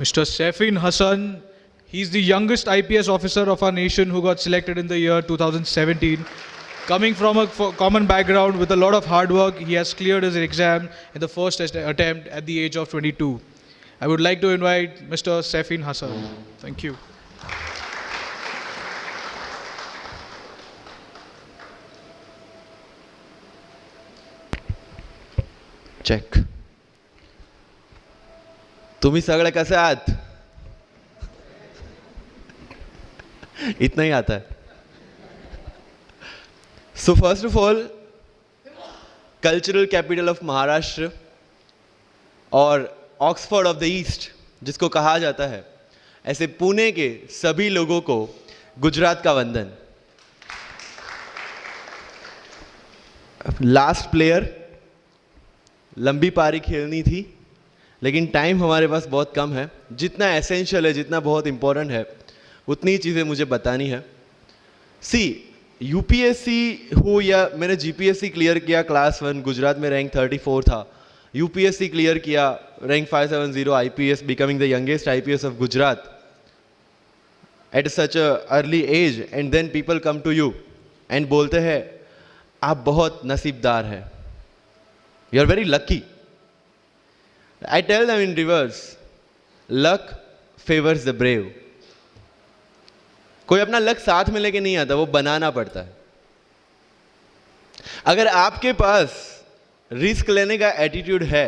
Mr. Safin Hassan, he's the youngest IPS officer of our nation who got selected in the year 2017. Coming from a common background with a lot of hard work, he has cleared his exam in the first attempt at the age of 22. I would like to invite Mr. Safin Hassan. Thank you. Check. तुम्ही सगळे कसे आहात? इतना ही आता है. So first of all, cultural capital of Maharashtra और Oxford of the east जिसको कहा जाता है, ऐसे पुणे के सभी लोगों को गुजरात का वंदन. लास्ट प्लेयर, लंबी पारी खेलनी थी लेकिन टाइम हमारे पास बहुत कम है. जितना एसेंशियल है, जितना बहुत इंपॉर्टेंट है, उतनी चीज़ें मुझे बतानी है. सी, यूपीएससी हो या मैंने जीपीएससी क्लियर किया क्लास 1, गुजरात में रैंक 34 था. यूपीएससी क्लियर किया, rank 570, IPS, becoming the youngest IPS of Gujarat at such a early age. And then people come to you and बोलते हैं आप बहुत नसीबदार हैं, you are very lucky. I tell them in reverse, luck favors the brave. कोई अपना luck साथ में लेके नहीं आता, वो बनाना पड़ता है. अगर आपके पास रिस्क लेने का एटीट्यूड है,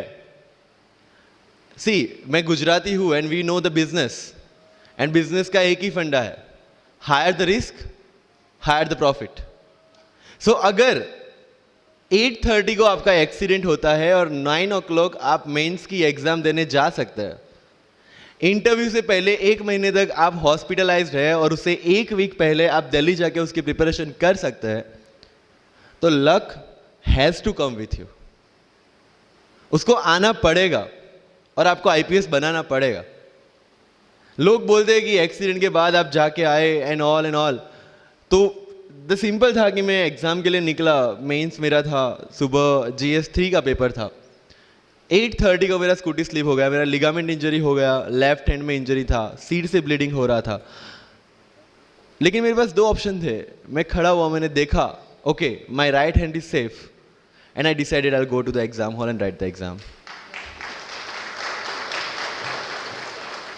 सी, मैं गुजराती हूं and we know the business, and business का एक ही फंडा है, higher the risk, higher the profit. So अगर 8:30 को आपका एक्सीडेंट होता है और 9 o'clock आप मेंस की एग्जाम देने जा सकते हैं. इंटरव्यू से पहले 1 महीने तक आप हॉस्पिटलाइज्ड है और उससे 1 वीक पहले आप दिल्ली जाके उसकी प्रिपरेशन कर सकते हैं. तो luck has to come with you. उसको आना पड़ेगा और आपको आईपीएस बनाना पड़ेगा. लोग बोलते हैं कि एक्सीडेंट के बाद आप जाके आए एंड ऑल. तो द सिंपल था कि मैं एग्ज़ाम के लिए निकला, मेंस मेरा था, सुबह GS3 का पेपर था. 8:30 को मेरा स्कूटी स्लिप हो गया, मेरा लिगामेंट इंजरी हो गया, लेफ्ट हैंड में इंजरी था, सीट से ब्लीडिंग हो रहा था. लेकिन मेरे पास 2 ऑप्शन थे. मैं खड़ा हुआ, मैंने देखा, okay, my right hand is safe, and I decided I will go to the exam hall and write the exam.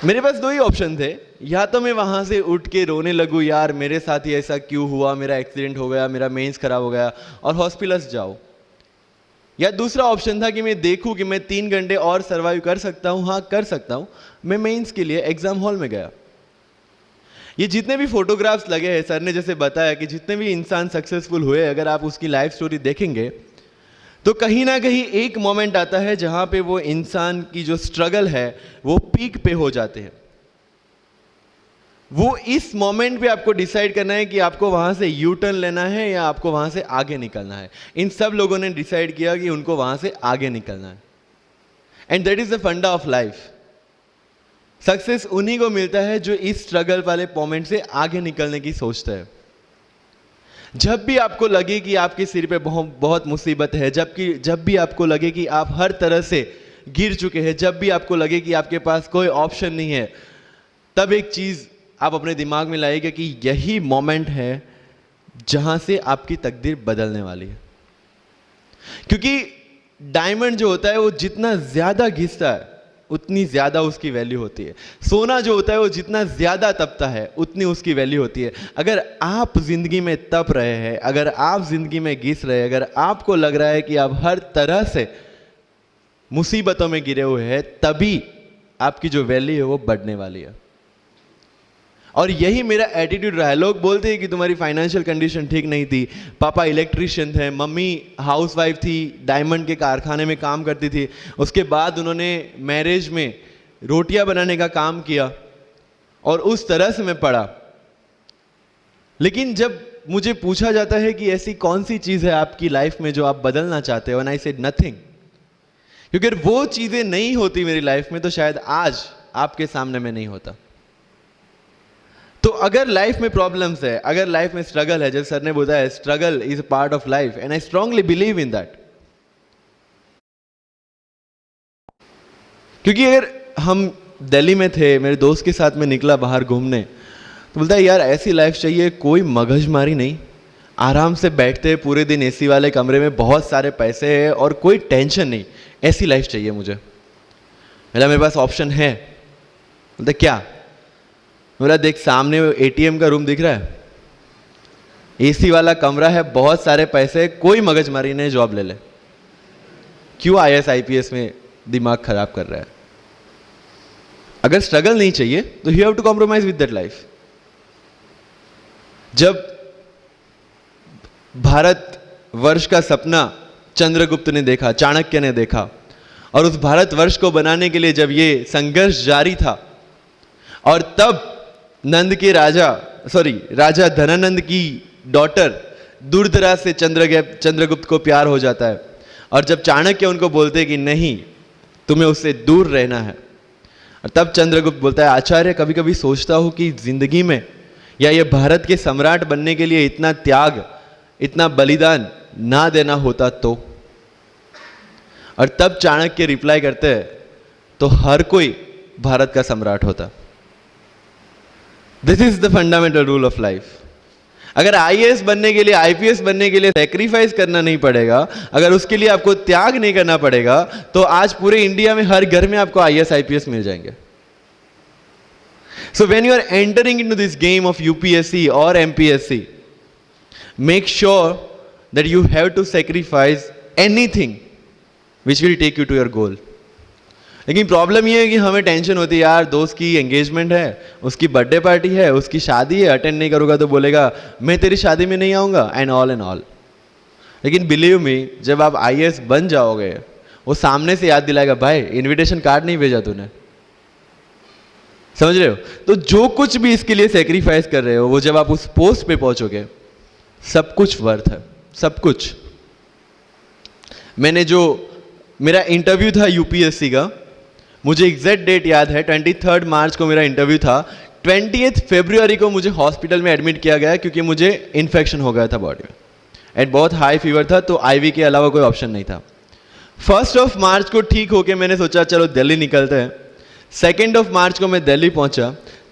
मेरे पास 2 ही ऑप्शन थे. या तो मैं वहाँ से उठ के रोने लगूँ, यार मेरे साथ ही ऐसा क्यों हुआ, मेरा एक्सीडेंट हो गया, मेरा मेंस खराब हो गया, और हॉस्पिटल्स जाओ. या दूसरा ऑप्शन था कि मैं देखूँ कि मैं 3 घंटे और सर्वाइव कर सकता हूँ. हाँ, कर सकता हूँ. मैं मेंस के लिए एग्जाम हॉल में गया. ये जितने भी फोटोग्राफ्स लगे हैं, सर ने जैसे बताया कि जितने भी इंसान सक्सेसफुल हुए, अगर आप उसकी लाइफ स्टोरी देखेंगे तो कहीं ना कहीं एक मोमेंट आता है जहाँ पे वो इंसान की जो स्ट्रगल है वो पीक पे हो जाते हैं. वो इस मोमेंट पे आपको डिसाइड करना है कि आपको वहां से यू टर्न लेना है या आपको वहां से आगे निकलना है. इन सब लोगों ने डिसाइड किया कि उनको वहां से आगे निकलना है. एंड दैट इज द फंडा ऑफ लाइफ. सक्सेस उन्हीं को मिलता है जो इस स्ट्रगल वाले मोमेंट से आगे निकलने की सोचता है. जब भी आपको लगे कि आपके सिर पे बहुत मुसीबत है, जब भी आपको लगे कि आप हर तरह से गिर चुके हैं, जब भी आपको लगे कि आपके पास कोई ऑप्शन नहीं है, तब एक चीज आप अपने दिमाग में लाइएगा कि यही मोमेंट है जहां से आपकी तकदीर बदलने वाली है. क्योंकि डायमंड जो होता है वो जितना ज्यादा घिसता है उतनी ज्यादा उसकी वैल्यू होती है. सोना जो होता है वो जितना ज्यादा तपता है उतनी उसकी वैल्यू होती है. अगर आप जिंदगी में तप रहे हैं, अगर आप जिंदगी में घिस रहे हैं, अगर आपको लग रहा है कि आप हर तरह से मुसीबतों में गिरे हुए हैं, तभी आपकी जो वैल्यू है वो बढ़ने वाली है. और यही मेरा एटीट्यूड रहा है. लोग बोलते हैं कि तुम्हारी फाइनेंशियल कंडीशन ठीक नहीं थी, पापा इलेक्ट्रिशियन थे, मम्मी हाउसवाइफ थी, डायमंड के कारखाने में काम करती थी, उसके बाद उन्होंने मैरिज में रोटियां बनाने का काम किया और उस तरह से मैं पढ़ा. लेकिन जब मुझे पूछा जाता है कि ऐसी कौन सी चीज़ है आपकी लाइफ में जो आप बदलना चाहते हो, एंड आई सेड नथिंग. क्योंकि अगर वो चीज़ें नहीं होती मेरी लाइफ में तो शायद आज आपके सामने मैं नहीं होता. तो अगर लाइफ में प्रॉब्लम्स है, अगर लाइफ में स्ट्रगल है, जैसे सर ने बोला है struggle is a part of life, and I strongly believe in that. क्योंकि अगर हम दिल्ली में थे, मेरे दोस्त के साथ में निकला बाहर घूमने, तो बोलता है यार ऐसी लाइफ चाहिए, कोई मगजमारी नहीं, आराम से बैठते हैं पूरे दिन एसी वाले कमरे में, बहुत सारे पैसे हैं और कोई टेंशन नहीं, ऐसी लाइफ चाहिए मुझे। मेरे पास ऑप्शन है। बोलते क्या? मेरा देख सामने एटीएम का रूम दिख रहा है, एसी वाला कमरा है, बहुत सारे पैसे, कोई मगजमारी नहीं, जॉब ले ले। क्यों आईएएस आईपीएस में दिमाग खराब कर रहा है? अगर स्ट्रगल नहीं चाहिए तो you have to compromise with that life. जब भारत वर्ष का सपना चंद्रगुप्त ने देखा, चाणक्य ने देखा, और उस भारतवर्ष को बनाने के लिए जब ये संघर्ष जारी था, और तब नंद के राजा धनानंद की डॉटर दूरदराज से चंद्रगुप्त को प्यार हो जाता है, और जब चाणक्य उनको बोलते हैं कि नहीं, तुम्हें उससे दूर रहना है, और तब चंद्रगुप्त बोलता है आचार्य, कभी कभी सोचता हूं कि जिंदगी में या ये भारत के सम्राट बनने के लिए इतना त्याग, इतना बलिदान ना देना होता तो। और तब चाणक्य रिप्लाई करते हैं, तो हर कोई भारत का सम्राट होता। This is the fundamental rule of life. अगर आईएएस बनने के लिए, आईपीएस बनने के लिए सैक्रिफाइस करना नहीं पड़ेगा, अगर उसके लिए आपको त्याग नहीं करना पड़ेगा, तो आज पूरे इंडिया में हर घर में आपको आईएएस आईपीएस मिल जाएंगे। So when you are entering into this game of UPSC और MPSC, make sure that you have to sacrifice anything which will take you to your goal. लेकिन प्रॉब्लम ये है कि हमें टेंशन होती है, यार दोस्त की एंगेजमेंट है, उसकी बर्थडे पार्टी है, उसकी शादी है, अटेंड नहीं करूंगा तो बोलेगा मैं तेरी शादी में नहीं आऊंगा, एंड ऑल। लेकिन बिलीव मी, जब आप आईएएस बन जाओगे, वो सामने से याद दिलाएगा, भाई इनविटेशन कार्ड नहीं भेजा तूने। समझ रहे हो? तो जो कुछ भी इसके लिए सेक्रीफाइस कर रहे हो, वो जब आप उस पोस्ट पे पहुंचोगे, सब कुछ वर्थ है, सब कुछ। मेरा इंटरव्यू था यूपीएससी का, मुझे एग्जैक्ट डेट याद है, 23 मार्च को मेरा इंटरव्यू था। 20 फरवरी को मुझे हॉस्पिटल में एडमिट किया गया क्योंकि मुझे इन्फेक्शन हो गया था बॉडी में, एंड बहुत हाई फीवर था, तो आईवी के अलावा कोई ऑप्शन नहीं था। 1 मार्च को ठीक होके मैंने सोचा चलो दिल्ली निकलते हैं। 2 मार्च को मैं दिल्ली पहुंचा।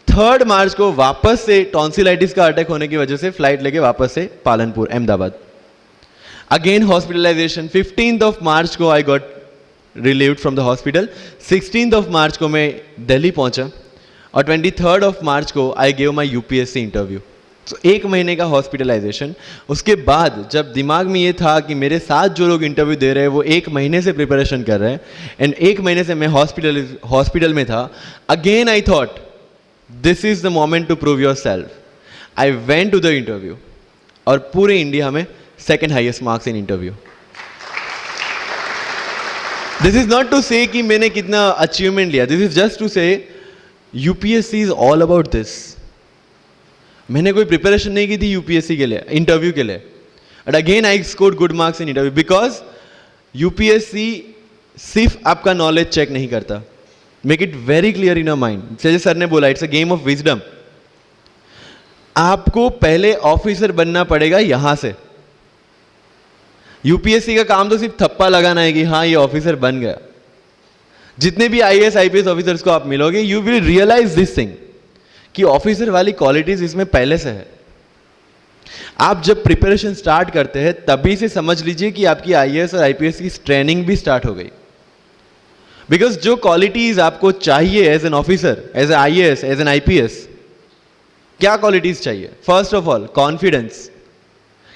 3 मार्च को वापस से टॉन्सिलाइटिस का अटैक होने की वजह से फ्लाइट लेके वापस से पालनपुर, अहमदाबाद, अगेन हॉस्पिटलाइजेशन। 15 मार्च को I got relieved from the hospital. 16 मार्च को मैं दिल्ली पहुंचा, और 23 मार्च को I gave my UPSC interview. तो 1 महीने का हॉस्पिटलाइजेशन। उसके बाद जब दिमाग में ये था कि मेरे साथ जो लोग इंटरव्यू दे रहे हैं वो 1 महीने से प्रिपरेशन कर रहे हैं, एंड 1 महीने से मैं हॉस्पिटल में था, again I thought this is the moment to prove yourself. I went to the interview, और पूरे इंडिया में 2nd highest marks in interview. This is not to say कि मैंने कितना अचीवमेंट लिया, this is just to say UPSC is all about this. मैंने कोई preparation नहीं की थी यूपीएससी के लिए, इंटरव्यू के लिए, but again I scored good marks in interview, because UPSC सिर्फ आपका नॉलेज चेक नहीं करता। Make it very clear in your mind. जैसे सर ने बोला, it's a game of wisdom. आपको पहले ऑफिसर बनना पड़ेगा यहां से। यूपीएससी का काम तो सिर्फ थप्पा लगाना है कि हाँ ये ऑफिसर बन गया। जितने भी आईएएस आईपीएस ऑफिसर्स को आप मिलोगे, you will realise this thing कि ऑफिसर वाली क्वालिटीज इसमें पहले से है। आप जब प्रिपरेशन स्टार्ट करते हैं तभी से समझ लीजिए कि आपकी आईएएस और आईपीएस की ट्रेनिंग भी स्टार्ट हो गई। बिकॉज जो क्वालिटीज आपको चाहिए as an officer, as a IAS, as an IPS, क्या क्वालिटीज चाहिए? फर्स्ट ऑफ ऑल कॉन्फिडेंस,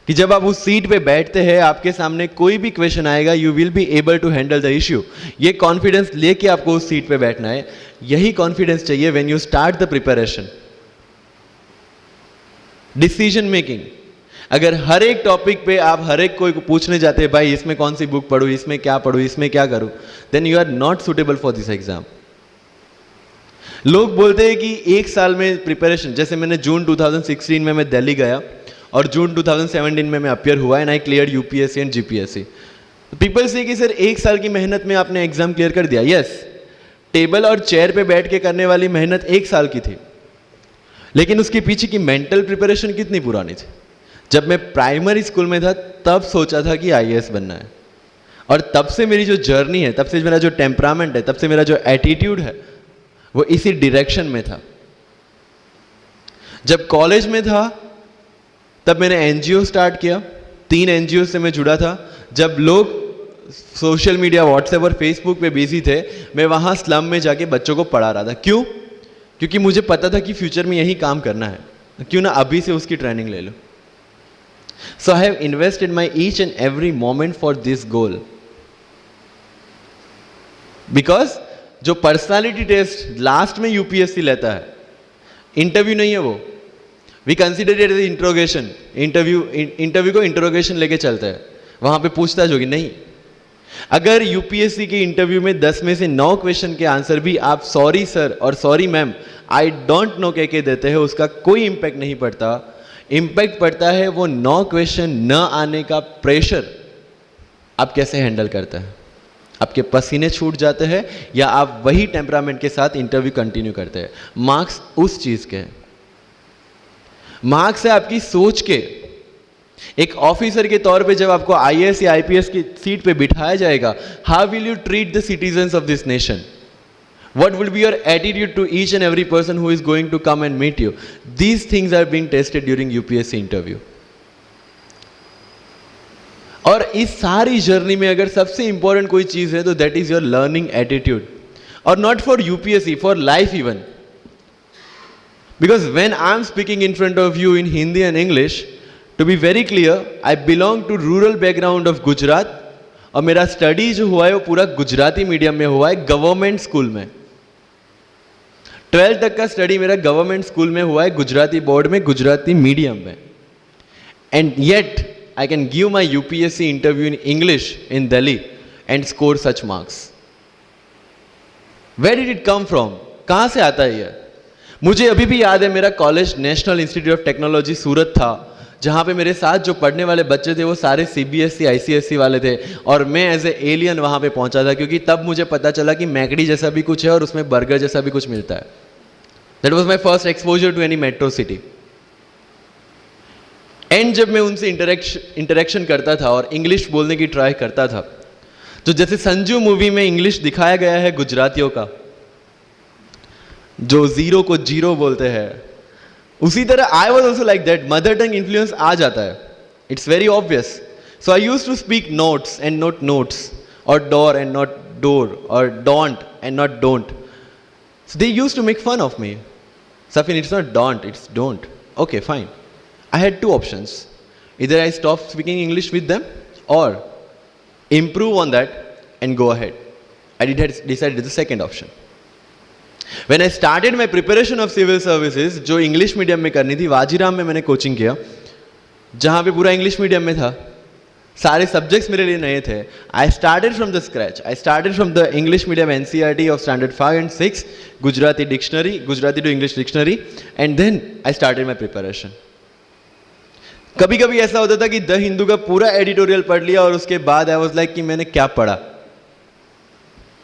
कि जब आप उस सीट पे बैठते हैं, आपके सामने कोई भी क्वेश्चन आएगा, you will be able to handle the issue. ये कॉन्फिडेंस लेके आपको उस सीट पे बैठना है। यही कॉन्फिडेंस चाहिए when you start the preparation. Decision making, अगर हर एक टॉपिक पे आप हर एक कोई को पूछने जाते हैं, भाई इसमें कौन सी बुक पढूं, इसमें क्या पढूं, इसमें क्या करूं, then you are not suitable for this exam. लोग बोलते हैं कि 1 साल में प्रिपरेशन, जैसे मैंने जून 2016 में मैं दिल्ली गया, और जून 2017 में मैं अपियर हुआ, and I clear UPSC and GPSC. People से कि सर 1 साल की मेहनत में आपने एग्जाम क्लियर कर दिया। यस, टेबल और चेयर पे बैठ के करने वाली मेहनत 1 साल की थी, लेकिन उसके पीछे की मेंटल प्रिपरेशन कितनी पुरानी थी। जब मैं प्राइमरी स्कूल में था तब सोचा था कि आईएएस बनना है, और तब से मेरी जो जर्नी है, तब से मेरा जो टेम्परामेंट है, तब से मेरा जो एटीट्यूड है, वो इसी डायरेक्शन में था। जब कॉलेज में था तब मैंने एनजीओ स्टार्ट किया, 3 एनजीओ से मैं जुड़ा था। जब लोग सोशल मीडिया व्हाट्सएप और फेसबुक पे बिजी थे, मैं वहां स्लम में जाके बच्चों को पढ़ा रहा था। क्यों? क्योंकि मुझे पता था कि फ्यूचर में यही काम करना है, क्यों ना अभी से उसकी ट्रेनिंग ले लो। So I have invested my each and every moment for this goal, because जो पर्सनालिटी टेस्ट लास्ट में यूपीएससी लेता है, इंटरव्यू नहीं है वो, we consider it as interrogation. Interview को इंट्रोगेशन लेके चलता है, वहां पे पूछताछ होगी नहीं। अगर यूपीएससी के इंटरव्यू में 10 में से 9 क्वेश्चन के आंसर भी आप सॉरी सर और sorry ma'am I don't know कह के देते हैं, उसका कोई इंपैक्ट नहीं पड़ता। इंपैक्ट पड़ता है वो 9 क्वेश्चन न आने का प्रेशर आप कैसे हैंडल करते हैं। आपके पसीने छूट जाते हैं या आप वही टेम्परामेंट के साथ इंटरव्यू कंटिन्यू करते हैं। मार्क्स उस चीज के हैं, मार्क्स है आपकी सोच के। एक ऑफिसर के तौर पे जब आपको आईएएस या आईपीएस की सीट पे बिठाया जाएगा, how will you treat the citizens of this nation? What will be your attitude to each and every person who is going to come and meet you? These things are being tested during UPSC interview. और इस सारी journey में अगर सबसे important कोई चीज है तो that is your learning attitude, और not for UPSC, for life even. Because when I am speaking in front of you in Hindi and English, to be very clear, I belong to rural background of Gujarat, और मेरा study जो हुआ है वो पूरा Gujarati medium में हुआ है, गवर्नमेंट स्कूल में। 12th तक का स्टडी मेरा गवर्नमेंट स्कूल में हुआ है, गुजराती बोर्ड में, गुजराती मीडियम में। And yet I can give my UPSC interview in English in Delhi and score such marks. Where did it come from? कहां से आता है ये? मुझे अभी भी याद है, मेरा college National Institute of Technology Surat था, जहां पे मेरे साथ जो पढ़ने वाले बच्चे थे वो सारे सीबीएसई आईसीएसई वाले थे, और मैं एज ए एलियन वहां पे पहुंचा था, क्योंकि तब मुझे पता चला कि मैकडी जैसा भी कुछ है और उसमें बर्गर जैसा भी कुछ मिलता है। That was my first exposure to any metro city. And जब मैं उनसे इंटरेक्शन करता था और इंग्लिश बोलने की ट्राई करता था, तो जैसे संजू मूवी में इंग्लिश दिखाया गया है गुजरातियों का, जो जीरो को जीरो बोलते हैं, उसी तरह I was also like that. Mother tongue influence आ जाता है, it's very obvious. So I use to speak notes and not notes, और डोर एंड नॉट डोर, और don't and not don't. So they used to make fun of me. Safin, it's not don't, it's don't. Okay, fine. I had 2 options. Either I stop speaking English with them or improve on that and go ahead. I decided the second option. When I started my preparation of civil services, जो English medium में करनी थी, वाजीराम में मैंने coaching किया, जहाँ पे पूरा इंग्लिश मीडियम में था, सारे सब्जेक्ट्स मेरे लिए नए थे। I started from the scratch. I started from the English medium NCERT of standard 5 and 6, Gujarati dictionary, Gujarati to English dictionary, and then I started my preparation. कभी कभी ऐसा होता था कि द हिंदू का पूरा एडिटोरियल पढ़ लिया और उसके बाद आई वाज लाइक कि मैंने क्या पढ़ा।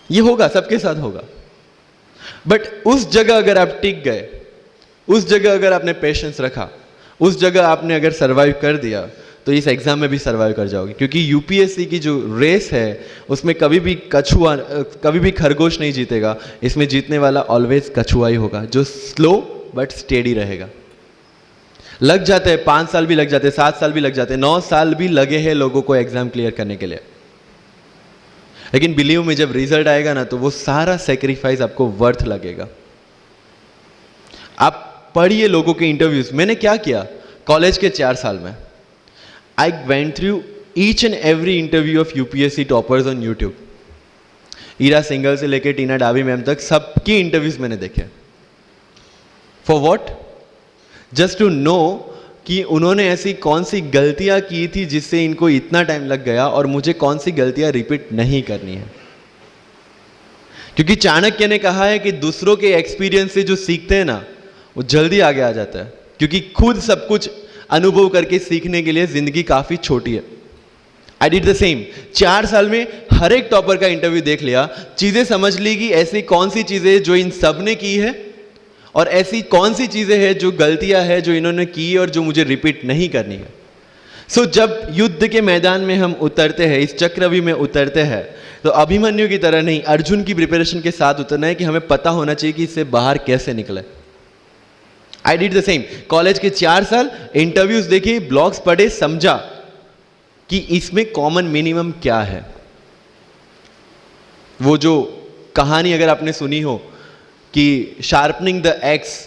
ये होगा, सबके साथ होगा। बट उस जगह अगर आप टिक गए, उस जगह अगर आपने पेशेंस रखा, उस जगह आपने अगर सर्वाइव कर दिया, तो इस एग्जाम में भी सर्वाइव कर जाओगे। क्योंकि यूपीएससी की जो रेस है उसमें कभी भी कछुआ, कभी भी खरगोश नहीं जीतेगा, इसमें जीतने वाला ऑलवेज कछुआ ही होगा, जो स्लो बट स्टेडी रहेगा। लग जाते हैं 5 साल भी लग जाते हैं, 7 साल भी लग जाते हैं, 9 साल भी लगे हैं लोगों को एग्जाम क्लियर करने के लिए। लेकिन बिलीव में जब रिजल्ट आएगा ना, तो वो सारा सेक्रीफाइस आपको वर्थ लगेगा। आप पढ़िए लोगों के इंटरव्यूज। मैंने क्या किया कॉलेज के 4 साल में, I went through each and every interview of UPSC toppers on YouTube. Ira Singhal से लेके टीना डाबी मैम तक सबकी इंटरव्यूज मैंने देखे। For what? Just to know कि उन्होंने ऐसी कौन सी गलतियां की थी जिससे इनको इतना टाइम लग गया, और मुझे कौन सी गलतियां रिपीट नहीं करनी है। क्योंकि चाणक्य ने कहा है कि दूसरों के एक्सपीरियंस से जो सीखते हैं ना, वो जल्दी आगे आ जाता है, क्योंकि खुद सब कुछ अनुभव करके सीखने के लिए जिंदगी काफी छोटी है। I did the same. 4 साल में हर एक टॉपर का इंटरव्यू देख लिया, चीजें समझ ली कि ऐसी कौन सी चीजें जो इन सब ने की है, और ऐसी कौन सी चीजें हैं जो गलतियां हैं जो इन्होंने की और जो मुझे रिपीट नहीं करनी है। सो जब युद्ध के मैदान में हम उतरते हैं, इस चक्रव्यूह में उतरते हैं, तो अभिमन्यु की तरह नहीं, अर्जुन की प्रिपरेशन के साथ उतरना है कि हमें पता होना चाहिए कि इससे बाहर कैसे निकले। I did the same. College के 4 साल इंटरव्यूज देखे, ब्लॉग्स पढ़े, समझा कि इसमें कॉमन मिनिमम क्या है। वो जो कहानी अगर आपने सुनी हो कि शार्पनिंग द एक्स,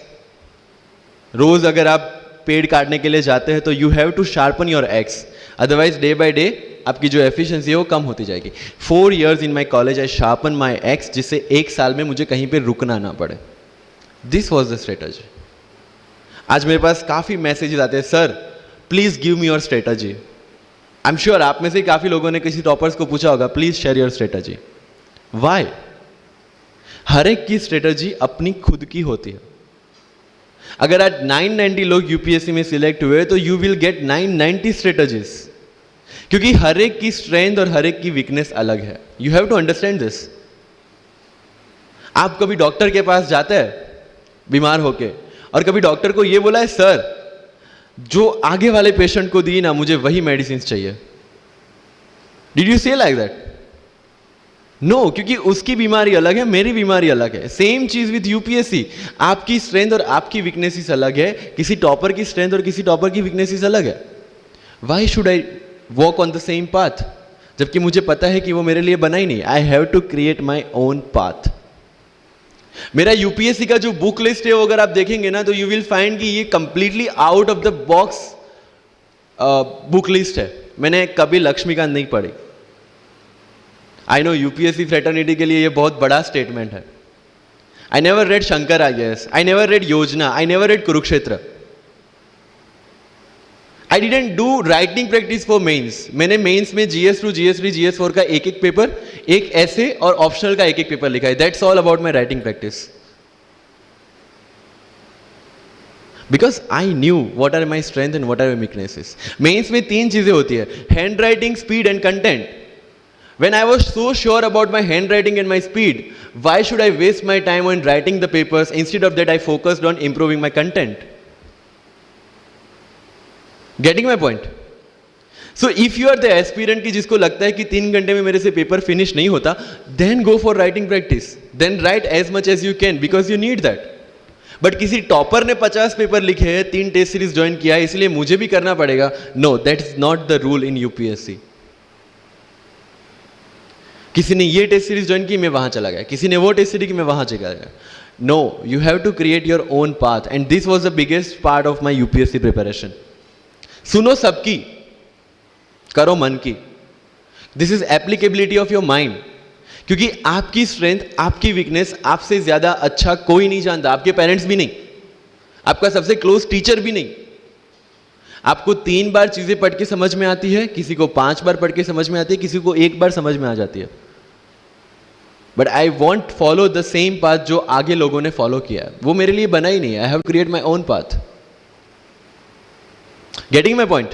रोज अगर आप पेड़ काटने के लिए जाते हैं तो you have to sharpen your axe, otherwise day by day आपकी जो एफिशिएंसी है वो कम होती जाएगी। 4 years in my college I sharpen my x, जिससे 1 साल में मुझे कहीं पे रुकना ना पड़े। This was the strategy. आज मेरे पास काफ़ी मैसेजेस आते हैं, sir please give me your strategy. I am sure आप में से काफ़ी लोगों ने किसी टॉपर्स को पूछा होगा, please share your strategy. Why? हर एक की स्ट्रेटजी अपनी खुद की होती है। अगर आज 990 लोग यूपीएससी में सिलेक्ट हुए तो यू विल गेट 990 स्ट्रेटजीज, क्योंकि हर एक की स्ट्रेंथ और हर एक की वीकनेस अलग है। You have to understand this. आप कभी डॉक्टर के पास जाते हैं बीमार होके, और कभी डॉक्टर को यह बोला है, सर जो आगे वाले पेशेंट को दी ना, मुझे वही मेडिसिन चाहिए। डिड यू से लाइक दैट? नो, क्योंकि उसकी बीमारी अलग है, मेरी बीमारी अलग है। सेम चीज विद यूपीएससी। आपकी स्ट्रेंथ और आपकी वीकनेसेस अलग है, किसी टॉपर की स्ट्रेंथ और किसी टॉपर की वीकनेसेस अलग है। Why should I walk on the same path, जबकि मुझे पता है कि वो मेरे लिए बना ही नहीं। I have to create my own path. मेरा यूपीएससी का जो बुक लिस्ट है वो अगर आप देखेंगे ना, तो यू विल फाइंड कि ये completely out of the box book list है। मैंने कभी लक्ष्मीकांत नहीं पढ़ी। आई नो यूपीएससी फ्रेटर्निटी के लिए ये बहुत बड़ा स्टेटमेंट है। I never read Shankar IAS, I never read Yojana, I never read Kurukshetra. I didn't do writing practice for mains. मैंने मेंस में GS2, GS3, GS4 का एक पेपर, एक ऐसे और ऑप्शनल का एक पेपर लिखा है। That's all about my writing practice. Because I knew what are my strength and what are my weaknesses. Mains में 3 चीजें होती है, handwriting, speed and content. When I was so sure about my handwriting and my speed, why should I waste my time on writing the papers? Instead of that, I focused on improving my content. Getting my point? So if you are the aspirant की जिसको लगता है कि 3 घंटे में मेरे से paper finish नहीं होता, then go for writing practice. Then write as much as you can because you need that. But किसी टॉपर ने 50 पेपर लिखे हैं, 3 टेस्ट सीरीज ज्वाइन किया है, इसलिए मुझे भी करना पड़ेगा। No, that is not the rule in UPSC. किसी ने ये टेस्ट सीरीज ज्वाइन की, मैं वहां चला गया, किसी ने वो टेस्ट सीरीज की, मैं वहां चला गया। No, you have to create your own path, and this was the biggest part of my UPSC preparation. सुनो सबकी, करो मन की। This is applicability of your mind, क्योंकि आपकी स्ट्रेंथ, आपकी वीकनेस आपसे ज्यादा अच्छा कोई नहीं जानता। आपके पेरेंट्स भी नहीं, आपका सबसे क्लोज टीचर भी नहीं। आपको 3 बार चीजें पढ़ के समझ में आती है, किसी को 5 बार पढ़ के समझ में आती है, किसी को 1 बार समझ में आ जाती है। But I want follow the same path जो आगे लोगों ने फॉलो किया है। वो मेरे लिए बना ही नहीं है। I have create my own path. Getting my point?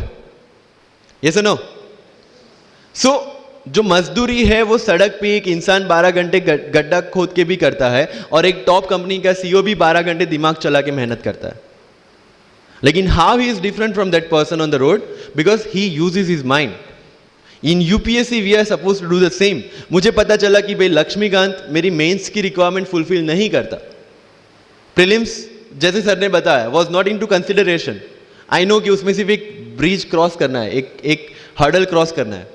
Yes और नो? सो जो मजदूरी है वो सड़क पे एक इंसान 12 घंटे गड्ढा खोद के भी करता है, और एक टॉप कंपनी का सीईओ भी 12 घंटे दिमाग चला के मेहनत करता है। लेकिन how he is different from that person on the road? Because he uses his mind. In UPSC we are suppose to do the same. मुझे पता चला कि भाई लक्ष्मीकांत मेरी मेंस की रिक्वायरमेंट फुलफिल नहीं करता। प्रीलिम्स जैसे सर ने बताया was not into consideration. I know कि उसमें सिर्फ एक ब्रिज क्रॉस करना है, एक हर्डल क्रॉस करना है।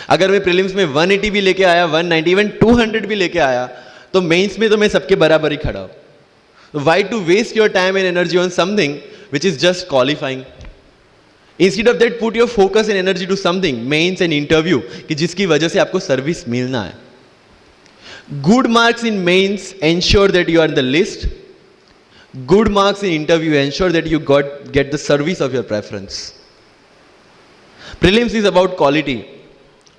अगर मैं प्रीलिम्स में 180 भी लेके आया, 190, इवन 200 भी लेके आया, तो मेंस में तो मैं सबके बराबर ही खड़ा हूं। Why to waste your time and energy on something which is just qualifying? Instead of that, put your focus and energy to something, mains and interview, कि जिसकी वजह से आपको सर्विस मिलना है। Good marks in mains ensure that you are in the list. Good marks in interview ensure that you get the service of your preference. Prelims is about quality.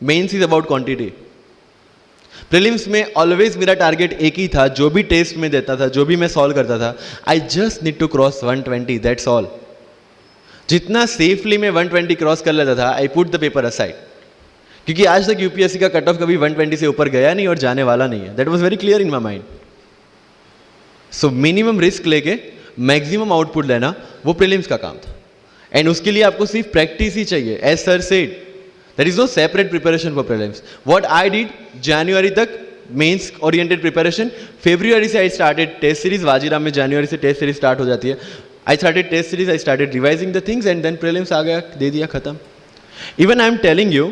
Mains is about quantity. Prelims में always मेरा target एक ही था, जो भी test में देता था, जो भी मैं सॉल्व करता था, I just need to cross 120, that's all. जितना सेफली मैं 120 क्रॉस कर लेता था, I put the paper aside, क्योंकि आज तक यूपीएससी का कट ऑफ कभी 120 से ऊपर गया नहीं और जाने वाला नहीं है। That was very clear in my mind. So minimum risk लेके मैक्सिमम आउटपुट लेना वो प्रीलिम्स का काम था, एंड उसके लिए आपको सिर्फ प्रैक्टिस ही चाहिए। As sir said, There is no separate preparation for prelims. What I did, January तक मेंस ओरिएंटेड प्रिपरेशन, फेब्रुअरी से I started test series, Vajiram में जनवरी से टेस्ट सीरीज स्टार्ट हो जाती है. I started test series, I started revising the things and then prelims आ गया, दे दिया, खत्म. Even I am telling you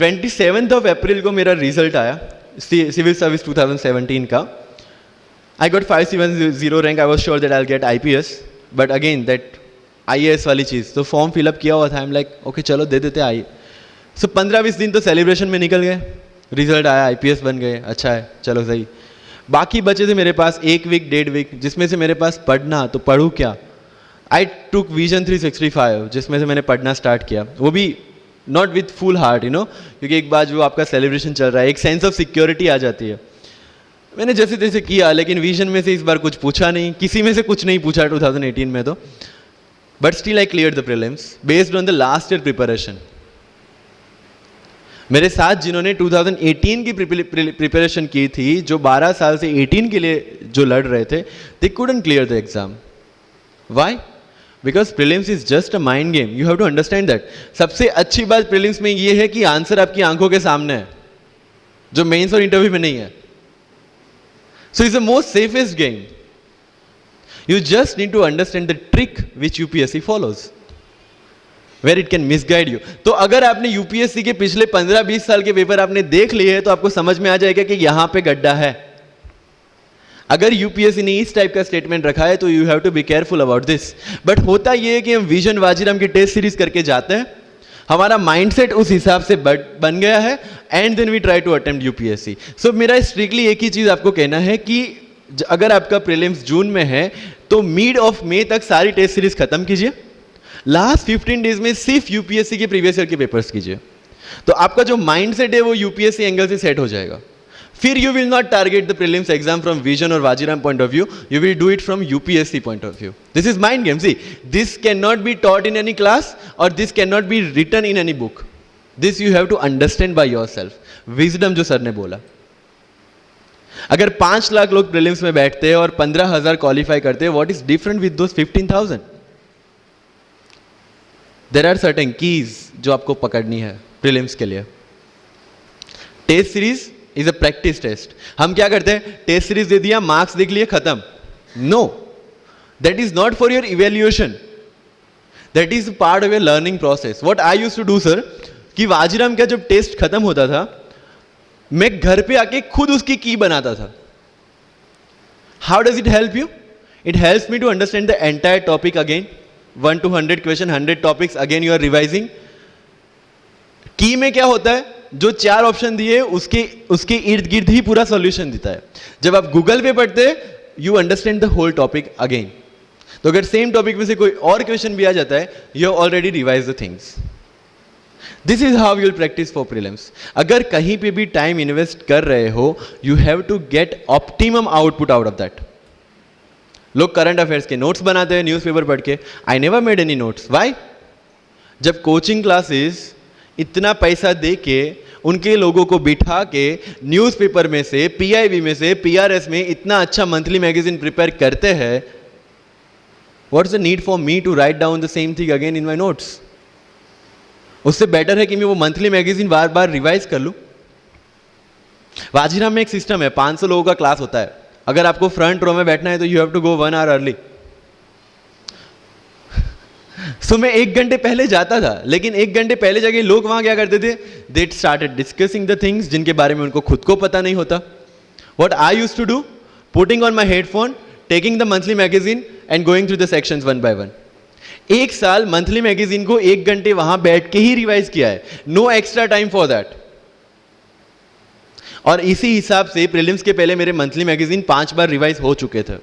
27 अप्रैल को मेरा रिजल्ट आया सिविल सर्विस 2017 का. I got 570 rank. I was sure that I will get IPS, but again that IAS वाली चीज़, तो फॉर्म फिलअप किया हुआ था. आई एम लाइक ओके चलो दे देते आई. सो 15-20 दिन तो सेलिब्रेशन में निकल गए. रिजल्ट आया, IPS बन गए, अच्छा है, चलो सही. बाकी बचे थे मेरे पास 1 वीक 1.5 वीक, जिसमें से मेरे पास पढ़ना, तो पढ़ूँ क्या. आई टुक विजन 365, जिसमें से मैंने पढ़ना स्टार्ट किया, वो भी not with full heart you know, क्योंकि एक बार जो आपका सेलिब्रेशन चल रहा है, एक सेंस ऑफ सिक्योरिटी आ जाती है. मैंने जैसे तैसे किया, लेकिन विजन में से इस बार कुछ पूछा नहीं, किसी में से कुछ नहीं पूछा 2018 में तो. But still I clear the prelims based on the last year preparation. मेरे साथ जिन्होंने 2018 की प्रिपरेशन की थी, जो 12 साल से 18 के लिए जो लड़ रहे थे, they couldn't clear the exam. Why? Because prelims is just a mind game. You have to understand that. सबसे अच्छी बात प्रीलिम्स में ये है कि आंसर आपकी आंखों के सामने है, जो मेंस और इंटरव्यू में नहीं है. So it's the most safest game. You just need to understand the trick which UPSC follows, where it can misguide you. तो अगर आपने UPSC के पिछले 15-20 साल के पेपर आपने देख लिए हैं, तो आपको समझ में आ जाएगा कि यहां पे गड्ढा है. अगर UPSC ने इस टाइप का स्टेटमेंट रखा है, तो you have to be careful about this. But होता यह है कि हम विजन वाजीराम की टेस्ट सीरीज करके जाते हैं, हमारा माइंडसेट उस हिसाब से बन गया है, and then we try to attempt UPSC. So मेरा स्ट्रिक्टली एक ही चीज आपको कहना है कि अगर आपका प्रीलिम्स जून में है, तो मिड ऑफ मई तक सारी टेस्ट सीरीज खत्म कीजिए. लास्ट 15 डेज में सिर्फ UPSC के प्रीवियस ईयर के पेपर्स कीजिए, तो आपका जो माइंडसेट है वो UPSC एंगल से सेट हो जाएगा. फिर you will not target the prelims exam from Vision और Vajiram point of view, you will do it from UPSC point of view. This is mind game. See, this can not be taught in any class और this can not be written in any book. This you have to understand by your self. Wisdom जो sir ने बोला, अगर 5 लाख लोग prelims में बैठते हैं और 15,000 क्वालिफाई करते हैं, what is different with those 15,000? There are certain keys जो आपको पकड़नी है प्रीलिम्स के लिए. Test series is a practice test. हम क्या करते हैं, टेस्ट सीरीज दे दिया, मार्क्स देख लिए, खत्म. No, that is not for your evaluation, that is part of your learning process. What I used to do sir, कि वाजीराम का जब टेस्ट खत्म होता था, मैं घर पे आके खुद उसकी की बनाता था. How does it help you? It helps me to understand the entire topic again. 1 to 100 question, 100 topics, again you are revising. की में क्या होता है, जो 4 ऑप्शन दिए उसके इर्द गिर्द ही पूरा सॉल्यूशन देता है. जब आप गूगल पे पढ़ते हैं, you understand the whole topic again. तो अगर सेम टॉपिक में से कोई और क्वेश्चन भी आ जाता है, you have already revise the things. This is how you will practice for prelims. अगर कहीं पे भी टाइम इन्वेस्ट कर रहे हो, you have to get optimum output out of that. लोग करंट अफेयर्स के नोट्स बनाते हैं न्यूज़पेपर पढ़ के. I never made any notes. Why? जब कोचिंग क्लासेस इतना पैसा दे के उनके लोगों को बिठा के न्यूज़पेपर में से, PIB में से, PRS में इतना अच्छा मंथली मैगजीन प्रिपेयर करते हैं, what's the need for me to write down the same thing again in my notes? उससे बेटर है कि मैं वो मंथली मैगजीन बार बार रिवाइज कर लूं. वाजीराम में एक सिस्टम है, 500 लोगों का क्लास होता है. अगर आपको फ्रंट रो में बैठना है, तो you have to go 1 hour early. So मैं 1 घंटे पहले जाता था, लेकिन 1 घंटे पहले जाके लोग वहां क्या करते थे, they started discussing the things जिनके बारे में उनको खुद को पता नहीं होता. What I used to do, putting on my headphone, taking the monthly magazine and going through the sections 1 by 1. 1 साल मंथली मैगजीन को 1 घंटे वहां बैठ के ही रिवाइज किया है. No extra time for that. और इसी हिसाब से प्रीलिम्स के पहले मेरे मंथली मैगजीन 5 बार रिवाइज हो चुके थे.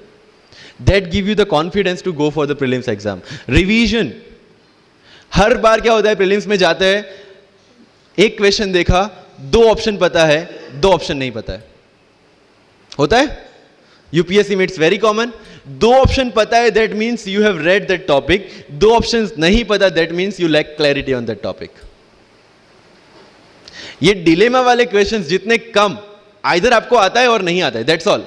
That give you the confidence to go for the prelims exam. Revision. हर बार क्या होता है, प्रीलिम्स में जाते हैं, एक क्वेश्चन देखा, 2 ऑप्शन पता है, 2 ऑप्शन नहीं पता है. होता है UPSC में, इट्स वेरी कॉमन. 2 ऑप्शन पता है, that means you have read that topic. 2 option नहीं पता, that means you lack clarity on that topic. ये डिलेमा वाले क्वेश्चंस जितने कम, आइदर आपको आता है और नहीं आता है, दैट्स ऑल.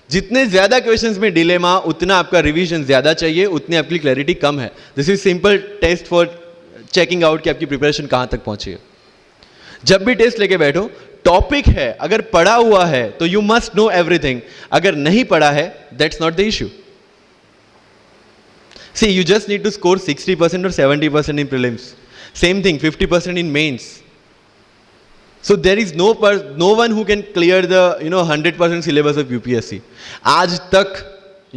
जितने ज्यादा क्वेश्चंस में डिलेमा, उतना आपका रिवीजन ज्यादा चाहिए, उतनी आपकी क्लैरिटी कम है. This is simple test for checking out कि आपकी प्रिपरेशन कहां तक पहुंची है. जब भी टेस्ट लेके बैठो, टॉपिक है, अगर पढ़ा हुआ है तो यू मस्ट नो एवरीथिंग, अगर नहीं पढ़ा है that's not the issue. See, you just need to score 60% or 70% in prelims. Same thing, 50% in mains. So there is no one who can clear the 100% syllabus of UPSC. आज तक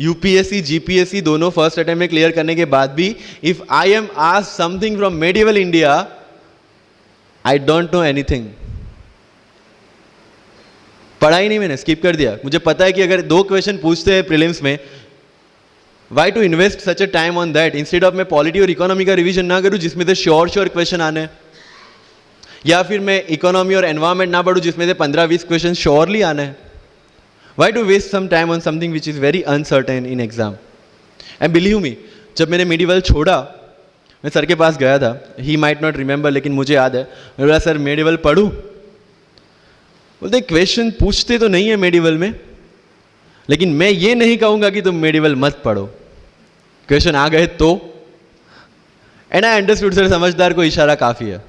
UPSC, GPSC दोनों first attempt में clear करने के बाद भी if I am asked something from medieval India, I don't know anything. पढ़ा ही नहीं, मैंने स्किप कर दिया. मुझे पता है कि अगर 2 क्वेश्चन पूछते हैं प्रीलिम्स में, why to invest such a time on that, instead of मैं पॉलिटी और इकोनॉमी का रिवीजन ना करूं जिसमें से श्योर क्वेश्चन आने हैं, या फिर मैं इकोनॉमी और एनवायरमेंट ना पढ़ूं जिसमें से 15-20 क्वेश्चन श्योरली आने हैं. Why to waste some time on something which is very uncertain in exam. And believe me, जब मैंने मेडिवल छोड़ा, मैं सर के पास गया था, ही माइट नॉट रिमेंबर, लेकिन मुझे याद है. मैं बोला सर मेडिवल पढ़ूं? बोलते क्वेश्चन पूछते तो नहीं है मेडिवल में, लेकिन मैं ये नहीं कहूंगा कि तुम मेडिवल मत पढ़ो. क्वेश्चन आ गए तो, एंड आई अंडरस्टूड सर, समझदार को इशारा काफी है.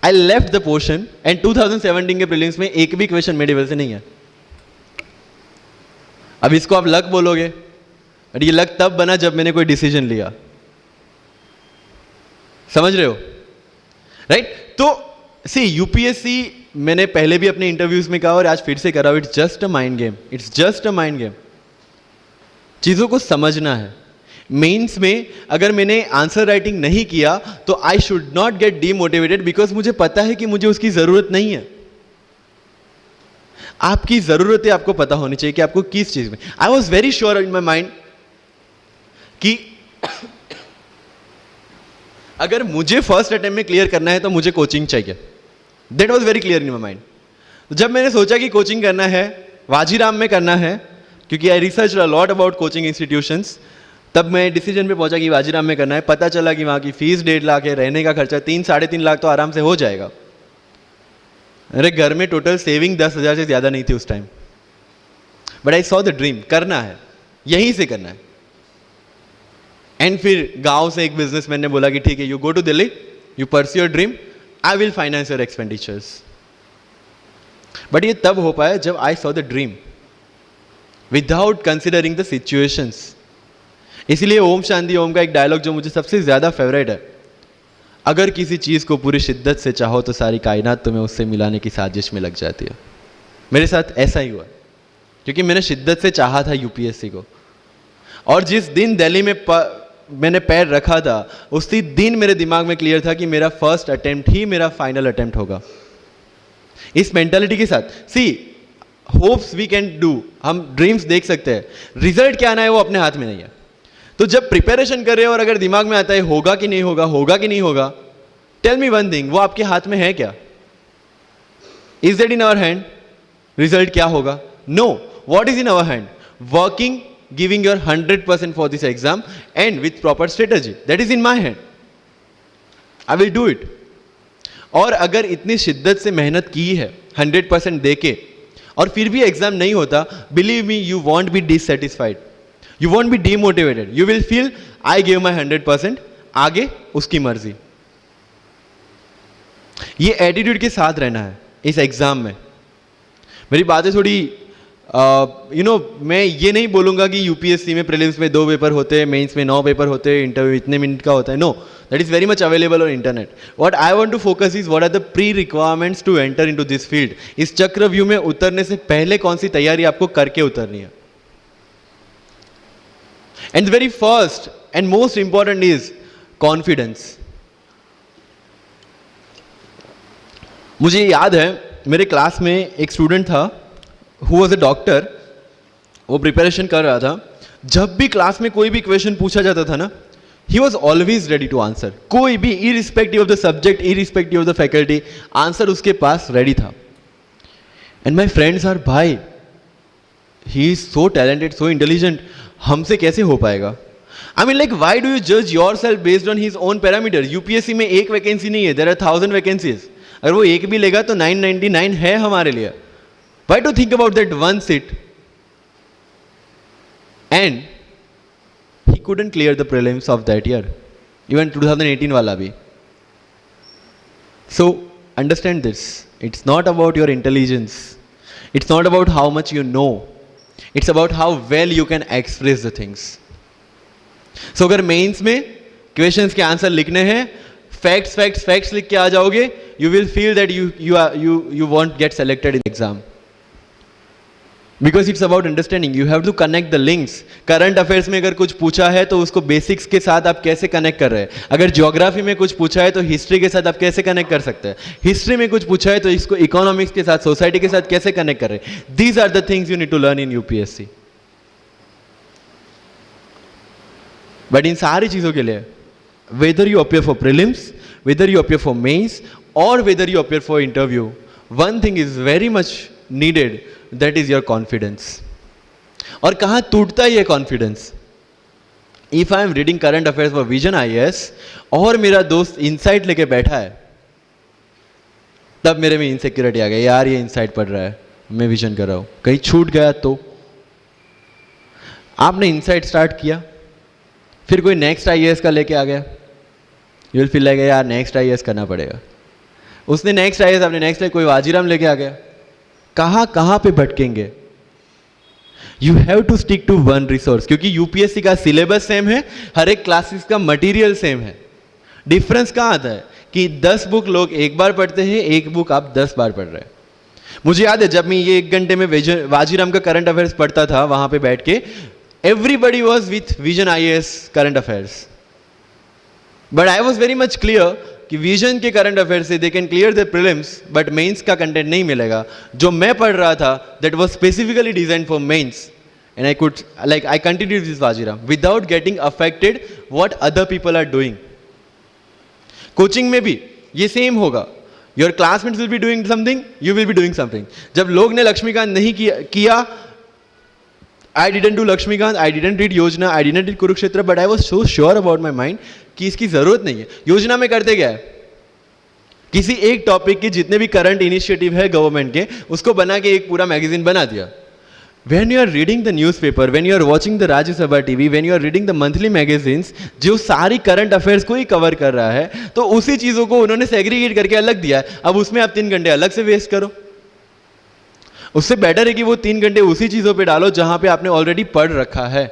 I left the portion and 2017 के प्रीलिम्स में एक भी क्वेश्चन मेडिवल से नहीं है. अब इसको आप लक बोलोगे, बट ये लक तब बना जब मैंने कोई डिसीजन लिया. समझ रहे हो, राइट? तो सी, यूपीएससी मैंने पहले भी अपने इंटरव्यूज में कहा और आज फिर से करा, it's just a mind game. It's just a mind game. चीजों को समझना है. मेंस में अगर मैंने आंसर राइटिंग नहीं किया तो I should not gate demotivated, because मुझे पता है कि मुझे उसकी जरूरत नहीं है. आपकी जरूरतें आपको पता होनी चाहिए कि आपको किस चीज में. I was very sure in my mind कि अगर मुझे फर्स्ट अटेम्प्ट में क्लियर करना है तो मुझे कोचिंग चाहिए. That was very clear in my mind. जब मैंने सोचा कि कोचिंग करना है, वाजीराम में करना है, क्योंकि I research a lot about coaching institutions, तब मैं डिसीजन पे पहुंचा कि वाजीराम में करना है. पता चला कि वहाँ की फीस 1.5 लाख है, रहने का खर्चा 3-3.5 लाख तो आराम से हो जाएगा. अरे घर में टोटल सेविंग 10,000 से ज़्यादा नहीं थी उस time. But I saw the dream, करना है, यहीं से करना है. एंड फिर गांव से एक बिजनेसमैन ने बोला कि ठीक है, you go to Delhi, you pursue your dream, I will finance your expenditures. But ये तब हो पाया जब I saw the dream without considering the situations. इसलिए ओम शांति ओम का एक डायलॉग जो मुझे सबसे ज्यादा फेवरेट है, अगर किसी चीज को पूरी शिद्दत से चाहो तो सारी कायनात तुम्हें उससे मिलाने की साजिश में लग जाती है. मेरे साथ ऐसा ही हुआ, क्योंकि मैंने शिद्दत से चाहा था यूपीएससी को. और जिस दिन दिल्ली में मैंने पैर रखा था, उसी दिन मेरे दिमाग में क्लियर था कि मेरा फर्स्ट अटेम्प्ट ही मेरा फाइनल अटेम्प्ट होगा. इस मेंटालिटी के साथ, सी, होप्स वी कैन डू, हम ड्रीम्स देख सकते हैं, रिजल्ट क्या आना है वो अपने हाथ में नहीं है. तो जब प्रिपरेशन कर रहे हो और अगर दिमाग में आता है होगा कि नहीं होगा, होगा कि नहीं होगा, टेल मी वन थिंग, वो आपके हाथ में है क्या? Is that in our hand? Result क्या होगा? No. What is in our hand? Working, giving your 100% for this exam and with proper strategy. That is in my hand. I will do it. और अगर इतनी शिद्दत से मेहनत की है 100% देके और फिर भी एग्जाम नहीं होता, believe me, you won't be dissatisfied. You won't be demotivated. You will feel I gave my 100%. आगे उसकी मर्जी. ये एटीट्यूड के साथ रहना है इस एग्जाम में. मेरी बातें थोड़ी मैं ये नहीं बोलूंगा कि यूपीएससी में प्रीलिम्स में 2 पेपर होते हैं, मेंस में 9 पेपर होते हैं, इंटरव्यू इतने मिनट का होता है. No, that is very much available on internet. What I want to focus is what are the pre requirements to enter into this field. इस चक्रव्यूह में उतरने से पहले कौन सी तैयारी आपको करके उतरनी है. And very first and most important is confidence. मुझे याद है मेरे क्लास में एक स्टूडेंट था who was a doctor. वो प्रिपरेशन कर रहा था. जब भी क्लास में कोई भी क्वेश्चन पूछा जाता था ना, he was always ready to answer. कोई भी, irrespective of the subject, irrespective of the faculty, answer उसके पास रेडी था. and my friends are, भाई, he is so talented, so intelligent, हमसे कैसे हो पाएगा? I mean, like, why do you judge yourself based on his own parameter? UPSC में एक vacancy नहीं है, there are 1000 vacancies. अगर वो एक भी लेगा तो 999 है हमारे लिए. Why to think about that one seat? And he couldn't clear the prelims of that year, even 2018 वाला भी. So understand this. It's not about your intelligence. It's not about how much you know. It's about how well you can express the things. So अगर mains में questions के answer लिखने हैं, facts लिख के आ जाओगे, you will feel that you won't get selected in exam. Because it's about understanding. You have to connect the links. Current affairs में अगर कुछ पूछा है तो उसको बेसिक्स के साथ आप कैसे कनेक्ट कर रहे हैं. अगर ज्योग्राफी में कुछ पूछा है तो हिस्ट्री के साथ आप कैसे कनेक्ट कर सकते हैं. हिस्ट्री में कुछ पूछा है तो इसको इकोनॉमिक्स के साथ, सोसाइटी के साथ कैसे कनेक्ट कर रहे हैं. These are the things you need to learn in UPSC. But इन सारी चीजों के लिए, whether you appear for prelims, whether you appear for mains, और whether you appear for interview, one thing is very much needed, that is your confidence. और कहां टूटता है ये confidence? If I am reading current affairs for Vision IAS और मेरा दोस्त insight लेके बैठा है, तब मेरे में इनसिक्योरिटी आ गई, यार ये इनसाइट पढ़ रहा है, मैं विजन कर रहा हूं, कहीं छूट गया तो. आपने इनसाइट स्टार्ट किया, फिर कोई नेक्स्ट आईएएस का लेके आ गया, यू विल फील लाइक यार नेक्स्ट आईएएस करना पड़ेगा. उसने नेक्स्ट आईएएस, आपने नेक्स्ट कोई वाजीराम लेके आ गया. कहां पे भटकेंगे? You have to stick to one resource, क्योंकि यूपीएससी का सिलेबस सेम है, हर एक क्लासेस का मटेरियल सेम है. डिफरेंस कहां आता है कि 10 बुक लोग एक बार पढ़ते हैं, एक बुक आप 10 बार पढ़ रहे हैं. मुझे याद है जब मैं ये 1 घंटे में वाजीराम का करंट अफेयर्स पढ़ता था, वहां पे बैठ के everybody was with Vision IAS current affairs, but I was very much clear कि विजन के करंट अफेयर से they can clear the prelims, but mains का कंटेंट नहीं मिलेगा. जो मैं पढ़ रहा था that was specifically design for mains, and I continue this Vajiram without getting affected what other people are doing. Coaching में भी ये सेम होगा. Your classmates will be doing something, you will be doing something. जब लोग ने लक्ष्मीकांत नहीं किया, I didn't do Lakshmikant, I didn't read Yojana, I didn't read Kurukshetra, but I was so sure about my mind कि इसकी जरूरत नहीं है. योजना में करते क्या है? किसी एक टॉपिक के जितने भी करंट इनिशिएटिव है गवर्नमेंट के, उसको बना के एक पूरा मैगजीन बना दिया. When you are reading the newspaper, when you are watching the Rajya Sabha TV, when you are reading the monthly magazines, जो सारी करंट अफेयर्स को ही कवर कर रहा है, तो उसी चीजों को उन्होंने सेग्रीगेट करके अलग दिया है. अब उसमें आप 3 घंटे अलग से वेस्ट करो. उससे बेटर है कि वो 3 घंटे उसी चीजों पे डालो जहां पे आपने ऑलरेडी पढ़ रखा है.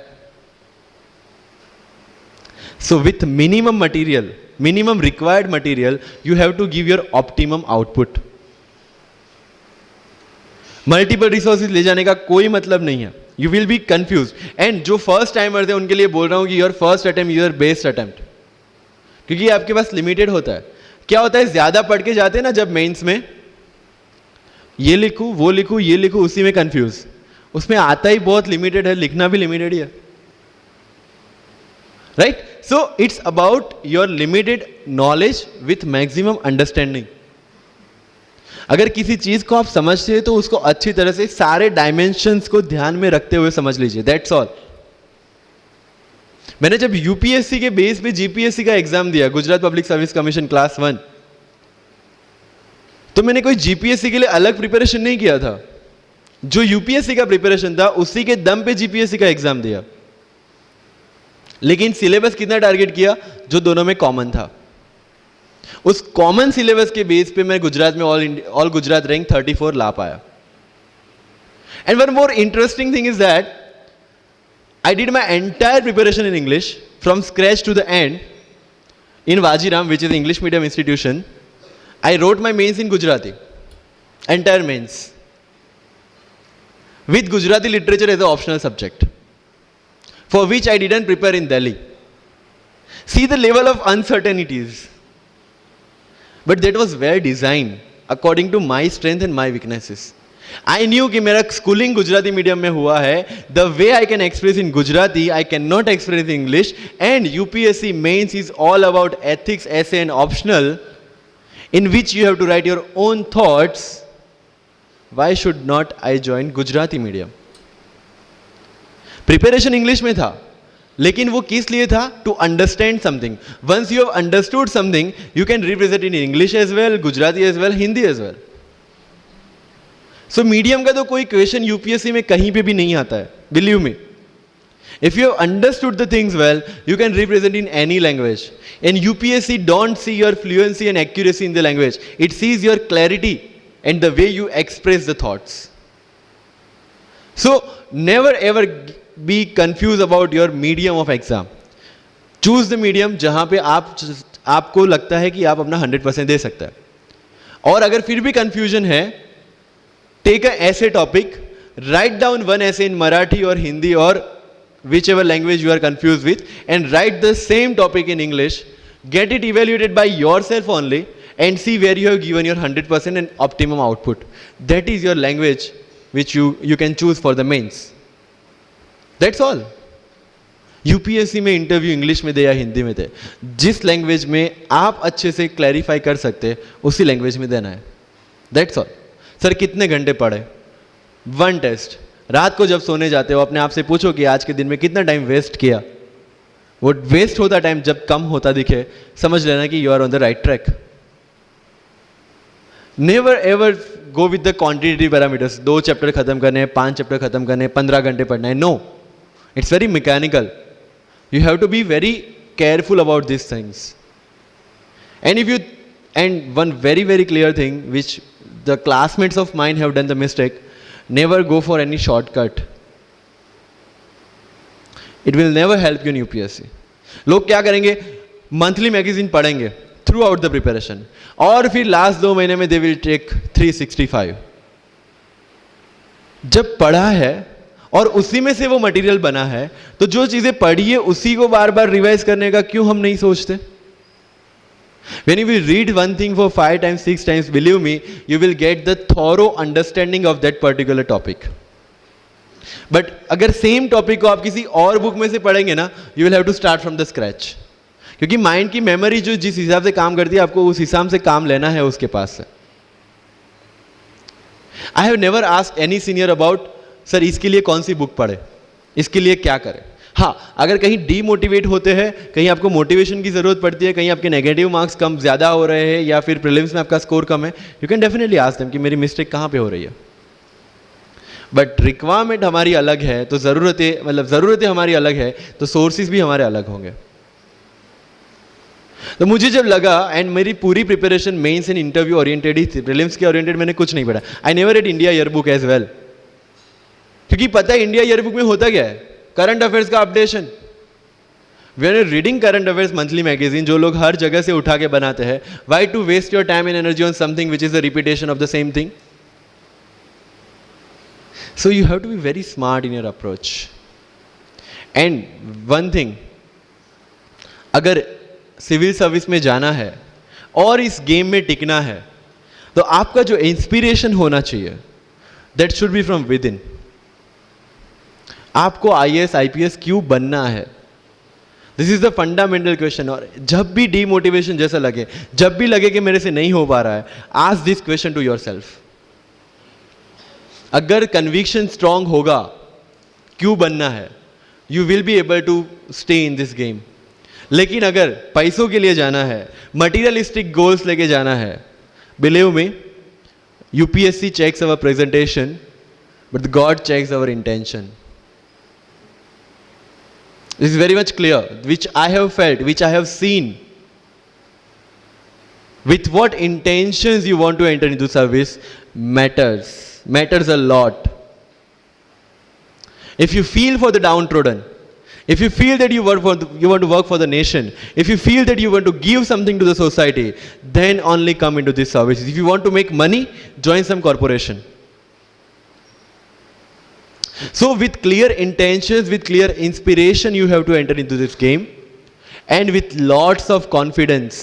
So with minimum material, minimum required material, you have to give your optimum output. Multiple resources ले जाने का कोई मतलब नहीं है. You will be confuse. And जो फर्स्ट टाइमर्स है उनके लिए बोल रहा हूं कि your first attempt, your best attempt, क्योंकि आपके पास लिमिटेड होता है. क्या होता है, ज्यादा पढ़ के जाते हैं ना जब मेंस में, ये लिखूं वो लिखूं ये लिखूं, उसी में कंफ्यूज. उसमें आता ही बहुत लिमिटेड है, लिखना भी लिमिटेड ही है. Right? So it's about your limited knowledge with maximum understanding. अगर किसी चीज को आप समझते हैं तो उसको अच्छी तरह से सारे डायमेंशंस को ध्यान में रखते हुए समझ लीजिए. That's all. मैंने जब यूपीएससी के बेस पे जीपीएससी का एग्जाम दिया, Gujarat public service commission class 1, तो मैंने कोई जीपीएससी के लिए अलग प्रिपरेशन नहीं किया था. जो यूपीएससी का प्रिपरेशन था उसी के दम पे जीपीएससी का एग्जाम दिया. लेकिन सिलेबस कितना टारगेट किया? जो दोनों में कॉमन था. उस कॉमन सिलेबस के बेस पे मैं गुजरात में ऑल गुजरात रैंक 34 ला पाया. And one more interesting thing is that I did my entire preparation in English from scratch to the end in Vajiram, which is English medium institution. I wrote my mains in Gujarati, entire mains, with Gujarati literature as an optional subject, for which I didn't prepare in Delhi. See the level of uncertainties. But that was well designed according to my strength and my weaknesses. I knew कि मेरा schooling Gujarati medium में हुआ है. The way I can express in Gujarati, I cannot express in English. And UPSC mains is all about ethics, essay and optional, in which you have to write your own thoughts. Why should not I join Gujarati medium? Preparation English में था, लेकिन वो किस लिए था? To understand something. Once you have understood something, you can represent in English as well, Gujarati as well, Hindi as well. So medium का तो कोई क्वेश्चन यूपीएससी में कहीं पे भी नहीं आता है, believe me. If you have understood the things well, you can represent in any language. And UPSC don't see your fluency and accuracy in the language. It sees your clarity and the way you express the thoughts. So never ever be confused about your medium of exam. Choose the medium जहाँ पे आपको लगता है कि आप अपना 100% दे सकते हैं. और अगर फिर भी confusion है, take a essay topic, write down one essay in Marathi or Hindi or whichever language you are confused with, and write the same topic in English. Get it evaluated by yourself only and see where you have given your 100% and optimum output. That is your language which you can choose for the mains. That's all. UPSC में interview English में दे या हिंदी में दे, जिस language में आप अच्छे से clarify कर सकते उसी लैंग्वेज में देना है. That's all. सर कितने घंटे पढ़े? One test. रात को जब सोने जाते हो अपने आप से पूछो कि आज के दिन में कितना टाइम वेस्ट किया. वो वेस्ट होता टाइम जब कम होता दिखे, समझ लेना कि you are on the right track. Never ever go with the quantitative parameters. 2 chapter खत्म करने हैं, 5 चैप्टर खत्म करने हैं, 15 घंटे पढ़ना है. No, it's very mechanical. You have to be very careful about these things. And one very, very clear thing which the classmates of mine have done the mistake, never go for any shortcut. It will never help you in UPSC. लोग क्या करेंगे? Monthly magazine पढ़ेंगे through out the preparation, और फिर last 2 महीने में they will take 365. जब पढ़ा है और उसी में से वो मटेरियल बना है, तो जो चीजें पढ़ी है उसी को बार बार रिवाइज करने का क्यों हम नहीं सोचते? When you will read one thing for 5 times, 6 times, believe me, you will get the thorough understanding of that particular topic. But अगर सेम टॉपिक को आप किसी और बुक में से पढ़ेंगे ना, you will have to start from the scratch. क्योंकि माइंड की मेमोरी जो जिस हिसाब से काम करती है, आपको उस हिसाब से काम लेना है उसके पास से. I have never asked any senior about sir इसके लिए कौन सी बुक पढ़े, इसके लिए क्या करें. हाँ, अगर कहीं डीमोटिवेट होते हैं, कहीं आपको मोटिवेशन की जरूरत पड़ती है, कहीं आपके नेगेटिव मार्क्स कम ज़्यादा हो रहे हैं या फिर प्रीलिम्स में आपका स्कोर कम है, you can definitely ask them कि मेरी मिस्टेक कहाँ पे हो रही है. बट रिक्वायरमेंट हमारी अलग है, तो ज़रूरतें हमारी अलग है, तो सोर्सेज भी हमारे अलग होंगे. तो मुझे जब लगा, एंड मेरी पूरी preparation mains and interview oriented ही थी, प्रीलिम्स के ओरिएंटेड मैंने कुछ नहीं पढ़ा. I never read India year book as well, क्योंकि पता है इंडिया ईयर बुक में होता क्या है? करंट अफेयर्स का updation. We are reading current affairs monthly magazine, जो लोग हर जगह से उठा के बनाते हैं. Why to waste your time and energy on something which is a repetition of the same thing? So you have to be very smart in your approach. And one thing, अगर सिविल सर्विस में जाना है और इस game में टिकना है, तो आपका जो इंस्पिरेशन होना चाहिए, that should be from with in. आपको IAS IPS क्यों बनना है? This is the fundamental question. और जब भी डीमोटिवेशन जैसा लगे, जब भी लगे कि मेरे से नहीं हो पा रहा है, ask this question to yourself. अगर कन्विक्शन स्ट्रांग होगा क्यों बनना है, you will be able to stay in this game. लेकिन अगर पैसों के लिए जाना है, मटीरियलिस्टिक गोल्स लेके जाना है, believe me, UPSC checks our presentation, but God checks our intention. This is very much clear, which I have felt, which I have seen. With what intentions you want to enter into service matters a lot. If you feel for the downtrodden, if you feel that you want to work for the nation, if you feel that you want to give something to the society, then only come into this service. If you want to make money, join some corporation. So with clear intentions, with clear inspiration, you have to enter into this game, and with lots of confidence.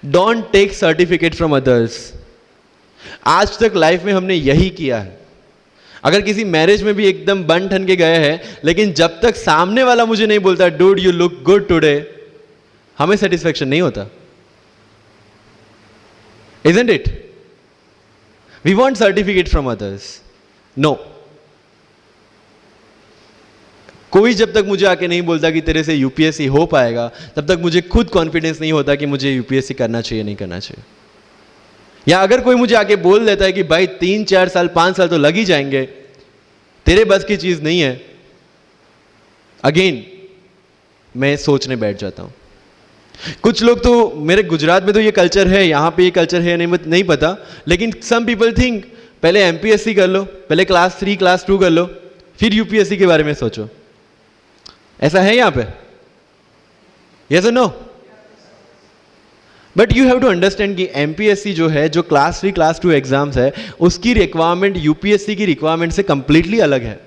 Don't take certificate from others. आज तक life में हमने यही किया है. अगर किसी marriage में भी एकदम बन ठन के गए हैं, लेकिन जब तक सामने वाला मुझे नहीं बोलता dude you look good today, हमें सेटिस्फैक्शन नहीं होता. Isn't it? We want certificate from others. No. कोई जब तक मुझे आके नहीं बोलता कि तेरे से यूपीएससी हो पाएगा, तब तक मुझे खुद कॉन्फिडेंस नहीं होता कि मुझे यूपीएससी करना चाहिए नहीं करना चाहिए. या अगर कोई मुझे आके बोल देता है कि भाई 3-4 साल 5 साल तो लग ही जाएंगे, तेरे बस की चीज नहीं है, अगेन मैं सोचने बैठ जाता हूँ। कुछ लोग तो, मेरे गुजरात में तो ये कल्चर है, यहाँ पे ये कल्चर है नहीं पता, लेकिन सम पीपल थिंक पहले एमपीएससी कर लो, पहले क्लास 3 क्लास 2 कर लो, फिर यूपीएससी के बारे में सोचो। ऐसा है यहाँ पे? यस और no? But you have to understand कि एमपीएससी जो है, जो क्लास 3 क्लास 2 एग्जाम्स है, उसकी रिक्वायरमेंट यूपीएससी की रिक्वायरमेंट से कंप्लीटली अलग है।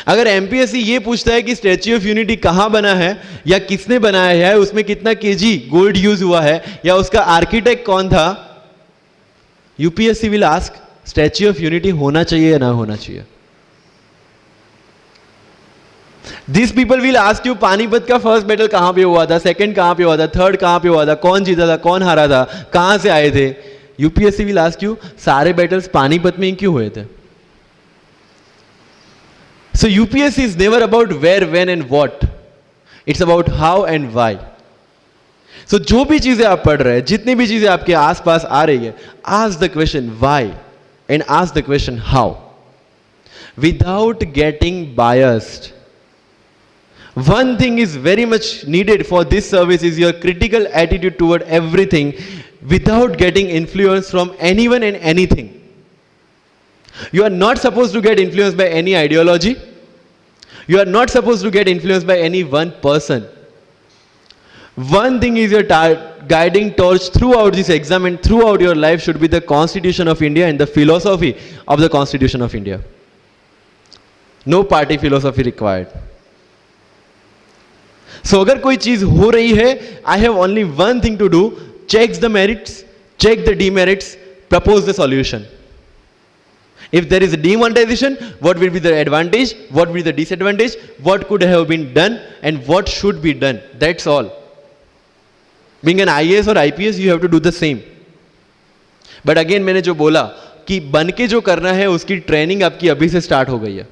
अगर एमपीएससी ये पूछता है कि स्टैच्यू ऑफ यूनिटी कहां बना है या किसने बनाया है, उसमें कितना केजी गोल्ड यूज हुआ है, या उसका आर्किटेक्ट कौन था, UPSC will ask statue of unity होना चाहिए या ना होना चाहिए। This people will ask you Panipat का फर्स्ट बैटल कहां पे हुआ था, सेकंड कहां पे हुआ था, थर्ड कहां पे हुआ था, कौन जीता था, कौन हारा था, कहां से आए थे। यूपीएससी विल आस्क यू सारे बैटल्स पानीपत में ही क्यों हुए थे। So UPSC is never about where, when and what. It's about how and why. So जो भी चीजें आप पढ़ रहे हैं, जितनी भी चीजें आपके आसपास आ रही है, ask the question why and ask the question how. Without getting biased. One thing is very much needed for this service is your critical attitude toward everything without getting influence from anyone and anything. You are not supposed to get influenced by any ideology. You are not supposed to get influenced by any one person. One thing is your guiding torch throughout this exam and throughout your life should be the Constitution of India and the philosophy of the Constitution of India. No party philosophy required. So अगर कोई चीज हो रही है, I have only one thing to do: check the merits, check the demerits, propose the solution. If there is a demonetization, what will be the advantage, what will be the disadvantage, what could have been done and what should be done. That's all. Being an IAS or IPS, you have to do the same. But again मैंने जो बोला कि बन के जो करना है उसकी ट्रेनिंग आपकी अभी से स्टार्ट हो गई है।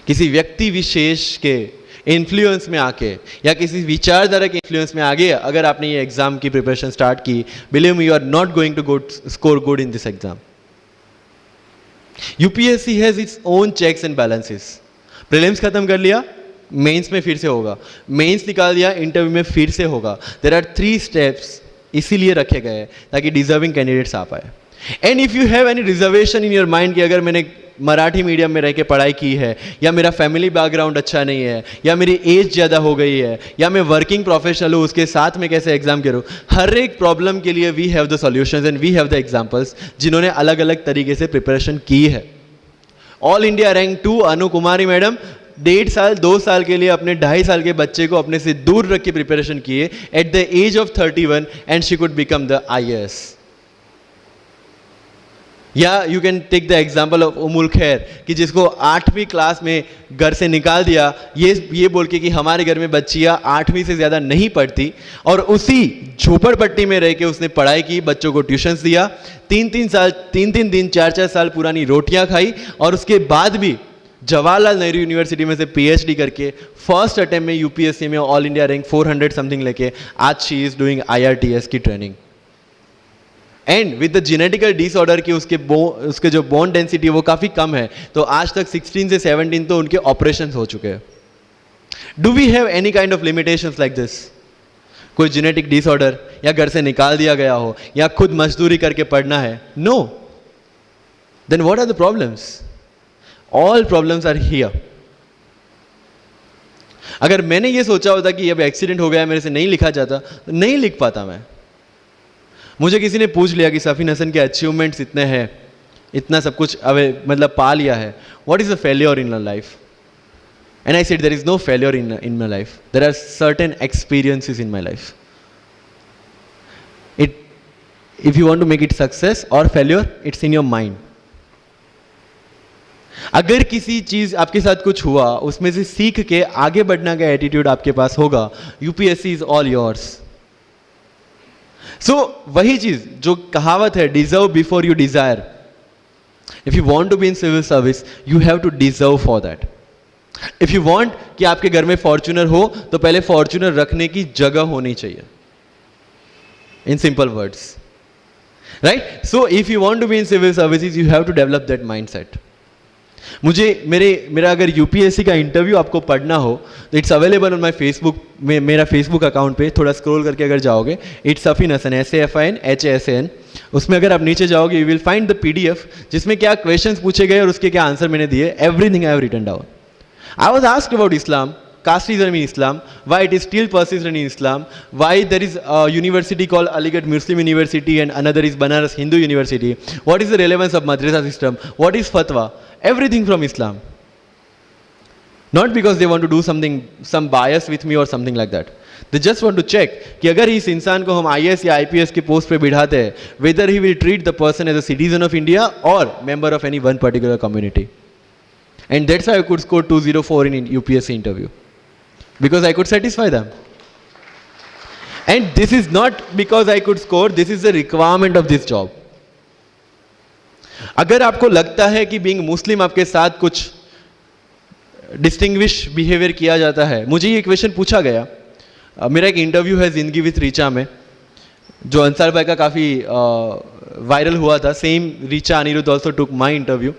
किसी व्यक्ति विशेष के इन्फ्लुएंस में आके या किसी विचारधारा के इन्फ्लुएंस में आगे अगर आपने ये एग्जाम की प्रिपरेशन स्टार्ट की, believe me, you are not going to score good in this exam. UPSC has its own checks and balances. Prelims खत्म कर लिया, मेंस में फिर से होगा, मेंस निकाल दिया, इंटरव्यू में फिर से होगा। देयर आर 3 स्टेप्स इसीलिए रखे गए हैं ताकि डिजर्विंग कैंडिडेट्स आ पाए। And if you have any reservation in your mind कि अगर मैंने मराठी मीडियम में रह के पढ़ाई की है, या मेरा फैमिली बैकग्राउंड अच्छा नहीं है, या मेरी एज ज़्यादा हो गई है, या मैं वर्किंग प्रोफेशनल हूँ, उसके साथ में कैसे एग्जाम करूँ, हर एक प्रॉब्लम के लिए we have the solutions and we have the examples जिन्होंने अलग अलग तरीके से प्रिपरेशन की है। All India rank 2 Anu Kumari madam 1.5 साल 2 साल के लिए अपने 2.5 साल के बच्चे को अपने से दूर रख के प्रिपरेशन किए at the age of 31 and she could become the IAS। या you can take the example of Ummul Kher कि जिसको 8वीं क्लास में घर से निकाल दिया ये बोल के कि हमारे घर में बच्चियाँ 8वीं से ज़्यादा नहीं पढ़ती, और उसी झोपड़पट्टी में रह के उसने पढ़ाई की, बच्चों को ट्यूशन्स दिया, 3 साल 3 दिन 4 साल पुरानी रोटियां खाई, और उसके बाद भी जवाहरलाल नेहरू यूनिवर्सिटी में से PhD करके फर्स्ट अटेम्प्ट में यूपीएससी में ऑल इंडिया रैंक 400 समथिंग लेके आज शी इज डूइंग IRTS की training. And with the genetical disorder की उसके जो बोन डेंसिटी वो काफ़ी कम है, तो आज तक 16 से 17 तो उनके ऑपरेशन हो चुके हैं। Do we have any kind of limitations like this? कोई जेनेटिक डिसऑर्डर या घर से निकाल दिया गया हो या खुद मजदूरी करके पढ़ना है? No. Then what are the problems? All problems are here. अगर मैंने ये सोचा होता कि अब एक्सीडेंट हो गया, मेरे से नहीं लिखा जाता, तो नहीं लिख पाता मैं। मुझे किसी ने पूछ लिया कि सफीन हसन के अचीवमेंट्स इतने हैं, इतना सब कुछ मतलब पा लिया है, what is a failure in your life? And I said there is no failure in my life, there are certain experiences in my life. If you want to make it success or failure, it's in your mind. अगर किसी चीज आपके साथ कुछ हुआ, उसमें से सीख के आगे बढ़ने का एटीट्यूड आपके पास होगा, UPSC is all yours. So वही चीज जो कहावत है, deserve before you desire. If you want to be in civil service, you have to deserve for that. If you want कि आपके घर में फॉर्च्यूनर हो, तो पहले फॉर्च्यूनर रखने की जगह होनी चाहिए, in simple words, right? So if you want to be in civil services, you have to develop that mindset. मेरा अगर यूपीएससी का इंटरव्यू आपको पढ़ना हो तो it's available on my Facebook में, मेरा फेसबुक अकाउंट पे थोड़ा स्क्रॉल करके अगर जाओगे, इट्स सफीन हसन, SAFIN उसमें अगर आप नीचे जाओगे you will find the PDF जिसमें क्या क्वेश्चंस पूछे गए और उसके क्या आंसर मैंने दिए, everything I have written down. I was asked about Islam, casteism in Islam, why it is still persistent in Islam, why there is a university called Aligarh Muslim University and another is Banaras Hindu University, what is the relevance of madrasa system, what is fatwa, everything from Islam. Not because they want to do something, some bias with me or something like that. They just want to check कि अगर इस इंसान को हम IAS या IPS के post पे बिठाते हैं, whether he will treat the person as a citizen of India or member of any one particular community. And that's why I could score 204 in UPSC interview, because I could satisfy them. And this is not because I could score, this is the requirement of this job. अगर आपको लगता है कि being Muslim आपके साथ कुछ distinguish behaviour किया जाता है, मुझे ये क्वेश्चन पूछा गया. मेरा एक इंटरव्यू है जिंदगी विथ रीचा में, जो अंसार भाई का काफ़ी वायरल हुआ था. Same Richa Anirudh also took my interview.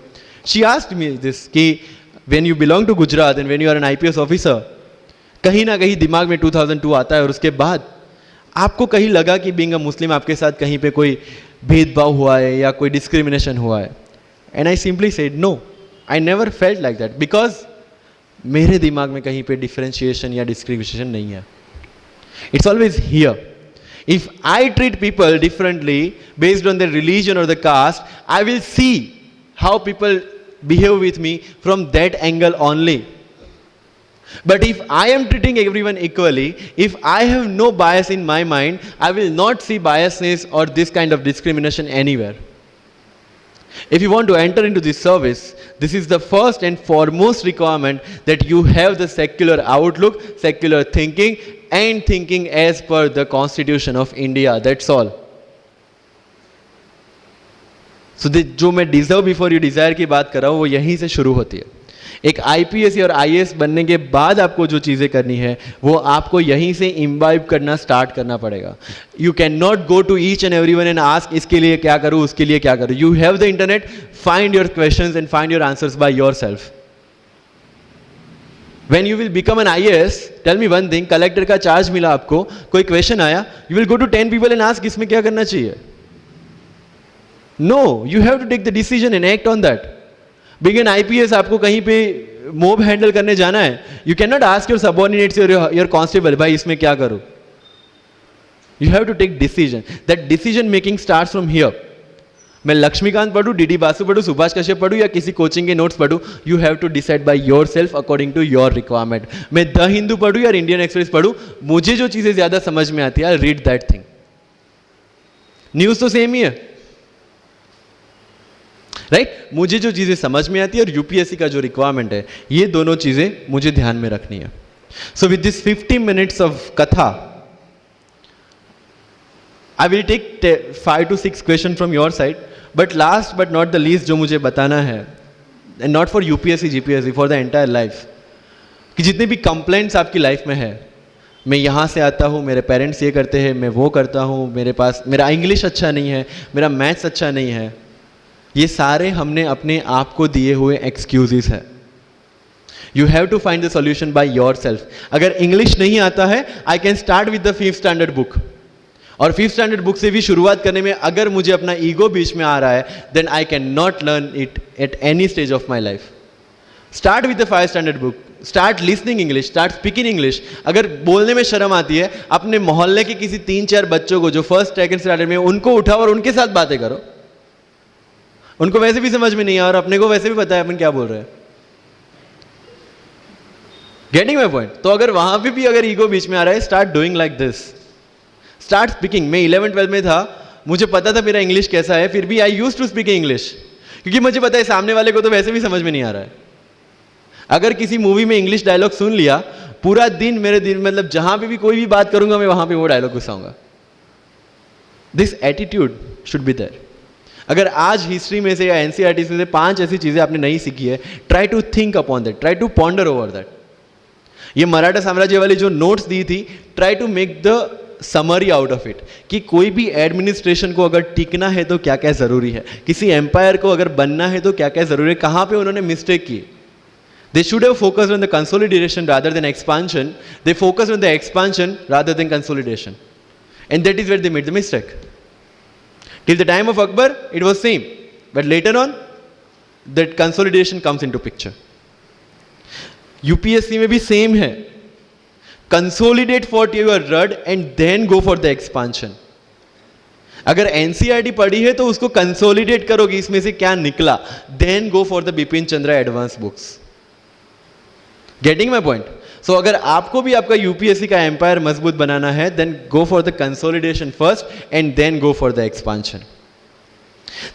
She asked me this कि when you belong to Gujarat and when you are an IPS officer, कहीं ना कहीं दिमाग में 2002 आता है और उसके बाद आपको कहीं लगा कि being a Muslim आपके साथ कहीं पे कोई भेदभाव हुआ है या कोई डिस्क्रिमिनेशन हुआ है. And I simply said no, I never felt like that because मेरे दिमाग में कहीं पे डिफरेंशिएशन या डिस्क्रिमिनेशन नहीं है. It's always here. If I treat people differently based on their religion or the caste, I will see how people behave with me from that angle only. But if I am treating everyone equally, if I have no bias in my mind, I will not see biasness or this kind of discrimination anywhere. If you want to enter into this service, this is the first and foremost requirement that you have the secular outlook, secular thinking and thinking as per the Constitution of India. That's all. So जो मैं deserve before you Dzire की बात कर रहा हूँ वो यहीं से शुरू होती है. एक IPS और IAS बनने के बाद आपको जो चीज़ें करनी है वो आपको यहीं से इम्बाइब करना स्टार्ट करना पड़ेगा. You can not go to each and everyone and ask इसके लिए क्या करूँ उसके लिए क्या करूँ. You have the internet, find your questions and find your answers by yourself. When you will become an IAS, tell me one thing, collector का charge मिला आपको, कोई क्वेश्चन आया, you will go to 10 people and ask इसमें क्या करना चाहिए. No, you have to take the decision and act on that. Being an IPS आपको कहीं पे मोब हैंडल करने जाना है, you cannot ask your subordinates or your constable, भाई इसमें क्या करूँ. You have to take decision. That decision making starts from here. मैं लक्ष्मीकांत पढ़ूँ, DD बासु पढ़ूँ, सुभाष कश्यप पढ़ूँ या किसी कोचिंग के notes पढ़ूँ, you have to decide by yourself according to your requirement. मैं the Hindu पढ़ूँ या इंडियन एक्सप्रेस पढ़ूँ, मुझे जो चीज़ें ज़्यादा समझ में आती है, I'll read that thing. News तो सेम ही है, राइट मुझे जो चीज़ें समझ में आती है और यूपीएससी का जो रिक्वायरमेंट है, ये दोनों चीज़ें मुझे ध्यान में रखनी है. So with this 50 minutes of katha, I will take 5 to 6 question from your side. But last but not the least जो मुझे बताना है, and not for UPSC GPSC, for the entire life, कि जितने भी कंप्लेंट्स आपकी लाइफ में है, मैं यहाँ से आता हूँ, मेरे पेरेंट्स ये करते हैं, मैं वो करता हूँ, मेरा इंग्लिश अच्छा नहीं है, मेरा मैथ्स अच्छा नहीं है, ये सारे हमने अपने आप को दिए हुए एक्सक्यूजेस हैं. You have to find the solution by yourself. अगर इंग्लिश नहीं आता है, I can start with the 5th standard book. और 5th स्टैंडर्ड बुक से भी शुरुआत करने में अगर मुझे अपना ईगो बीच में आ रहा है, then I can not learn it at any stage of my life. Start with the 5th standard book, start listening English, start speaking English. अगर बोलने में शर्म आती है, अपने मोहल्ले के किसी 3-4 बच्चों को जो 1st 2nd स्टैंडर्ड में, उनको उठाओ और उनके साथ बातें करो. उनको वैसे भी समझ में नहीं आया और अपने को वैसे भी पता है अपन क्या बोल रहे हैं. Getting my point. तो अगर वहां पे भी अगर ईगो बीच में आ रहा है, start doing like this, start speaking. मैं 11th-12th में था, मुझे पता था मेरा इंग्लिश कैसा है, फिर भी I used to speak English, क्योंकि मुझे पता है सामने वाले को तो वैसे भी समझ में नहीं आ रहा है. अगर किसी मूवी में इंग्लिश डायलॉग सुन लिया, पूरा दिन मेरे दिन मतलब जहां पे भी कोई भी बात करूंगा, मैं वहां पे वो डायलॉग घुसाऊंगा. This attitude should be there. अगर आज हिस्ट्री में से या एनसीईआरटी से 5 ऐसी चीजें आपने नहीं सीखी है, try to think upon that, try to ponder over that. ये मराठा साम्राज्य वाली जो नोट्स दी थी, try to make the summary out of it कि कोई भी एडमिनिस्ट्रेशन को अगर टिकना है तो क्या क्या ज़रूरी है, किसी एम्पायर को अगर बनना है तो क्या क्या ज़रूरी है, कहाँ पे उन्होंने मिस्टेक की. They should have focused on the consolidation rather than expansion. They focused on the expansion rather than consolidation. And that is where they made the mistake. Till the time of Akbar, it was same. But later on, that consolidation comes into picture. UPSC में भी same है. Consolidate what you are read and then go for the expansion. अगर NCERT पढ़ी है तो उसको consolidate करो कि इसमें से क्या निकला. Then go for the Bipin Chandra advanced books. Getting my point. So अगर आपको भी आपका यूपीएससी का एम्पायर मजबूत बनाना है, then go for the consolidation first and then go for the expansion.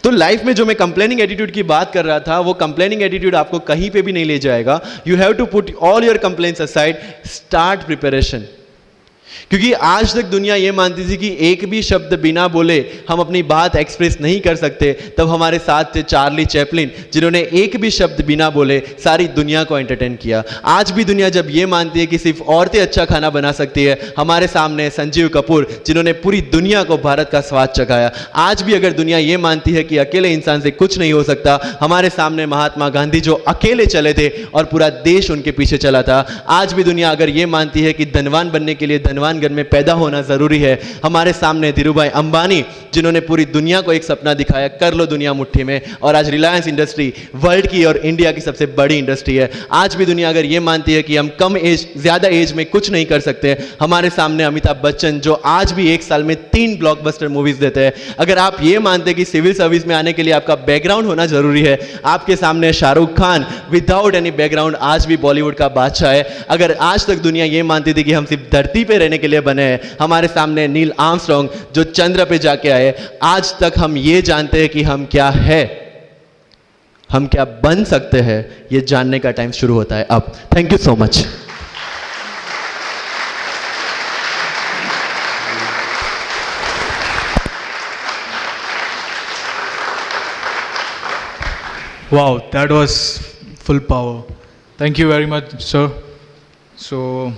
तो लाइफ में जो मैं कंप्लेनिंग एटीट्यूड की बात कर रहा था, वो कंप्लेनिंग एटीट्यूड आपको कहीं पे भी नहीं ले जाएगा. You have to put all your complaints aside, start preparation. क्योंकि आज तक दुनिया ये मानती थी कि एक भी शब्द बिना बोले हम अपनी बात एक्सप्रेस नहीं कर सकते. तब हमारे साथ थे चार्ली चैपलिन, जिन्होंने एक भी शब्द बिना बोले सारी दुनिया को एंटरटेन किया. आज भी दुनिया जब ये मानती है कि सिर्फ औरतें अच्छा खाना बना सकती है, हमारे सामने संजीव कपूर, जिन्होंने पूरी दुनिया को भारत का स्वाद चखाया. आज भी अगर दुनिया ये मानती है कि अकेले इंसान से कुछ नहीं हो सकता, हमारे सामने महात्मा गांधी जो अकेले चले थे और पूरा देश उनके पीछे चला था. आज भी दुनिया अगर ये मानती है कि धनवान बनने के लिए धनवान घर में पैदा होना जरूरी है, हमारे सामने धीरूभाई अंबानी, जिन्होंने पूरी दुनिया को एक सपना दिखाया, कर लो दुनिया मुट्ठी में. और आज रिलायंस इंडस्ट्री वर्ल्ड की और इंडिया की सबसे बड़ी इंडस्ट्री है. आज भी दुनिया अगर यह मानती है कि हम कम एज ज्यादा एज में कुछ नहीं कर सकते, हमारे सामने अमिताभ बच्चन, जो आज भी एक साल में 3 ब्लॉकबस्टर मूवीज देते हैं. अगर आप ये मानते हैं कि सिविल सर्विस में आने के लिए आपका बैकग्राउंड होना जरूरी है, आपके सामने Shahrukh Khan without any background आज भी बॉलीवुड का बादशाह है. अगर आज तक दुनिया ये मानती थी कि हम सिर्फ धरती पे रहने के लिए बने हैं, हमारे सामने नील आर्मस्ट्रॉन्ग जो चंद्र पे जाके आए, आज तक हम ये जानते हैं कि हम क्या है, हम क्या बन सकते हैं, ये जानने का टाइम शुरू होता है अब. Thank you so much. Wow, that was full power. Thank you very much, sir. So,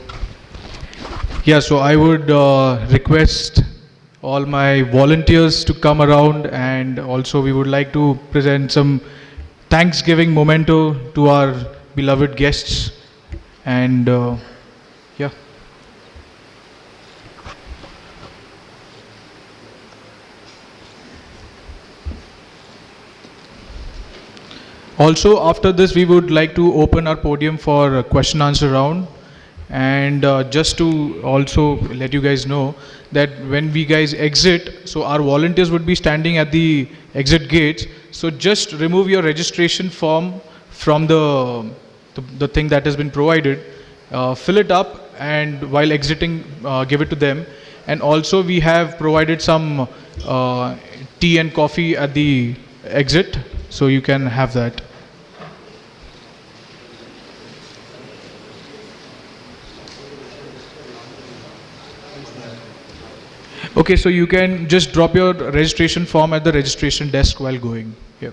yeah, so I would request all my volunteers to come around, and also we would like to present some Thanksgiving memento to our beloved guests. And yeah. Also, after this, we would like to open our podium for a question answer round. And just to also let you guys know that when we guys exit, so our volunteers would be standing at the exit gates. So just remove your registration form from the thing that has been provided, fill it up, and while exiting, give it to them. And also we have provided some tea and coffee at the exit, so you can have that. Okay, so you can just drop your registration form at the registration desk while going. Yeah.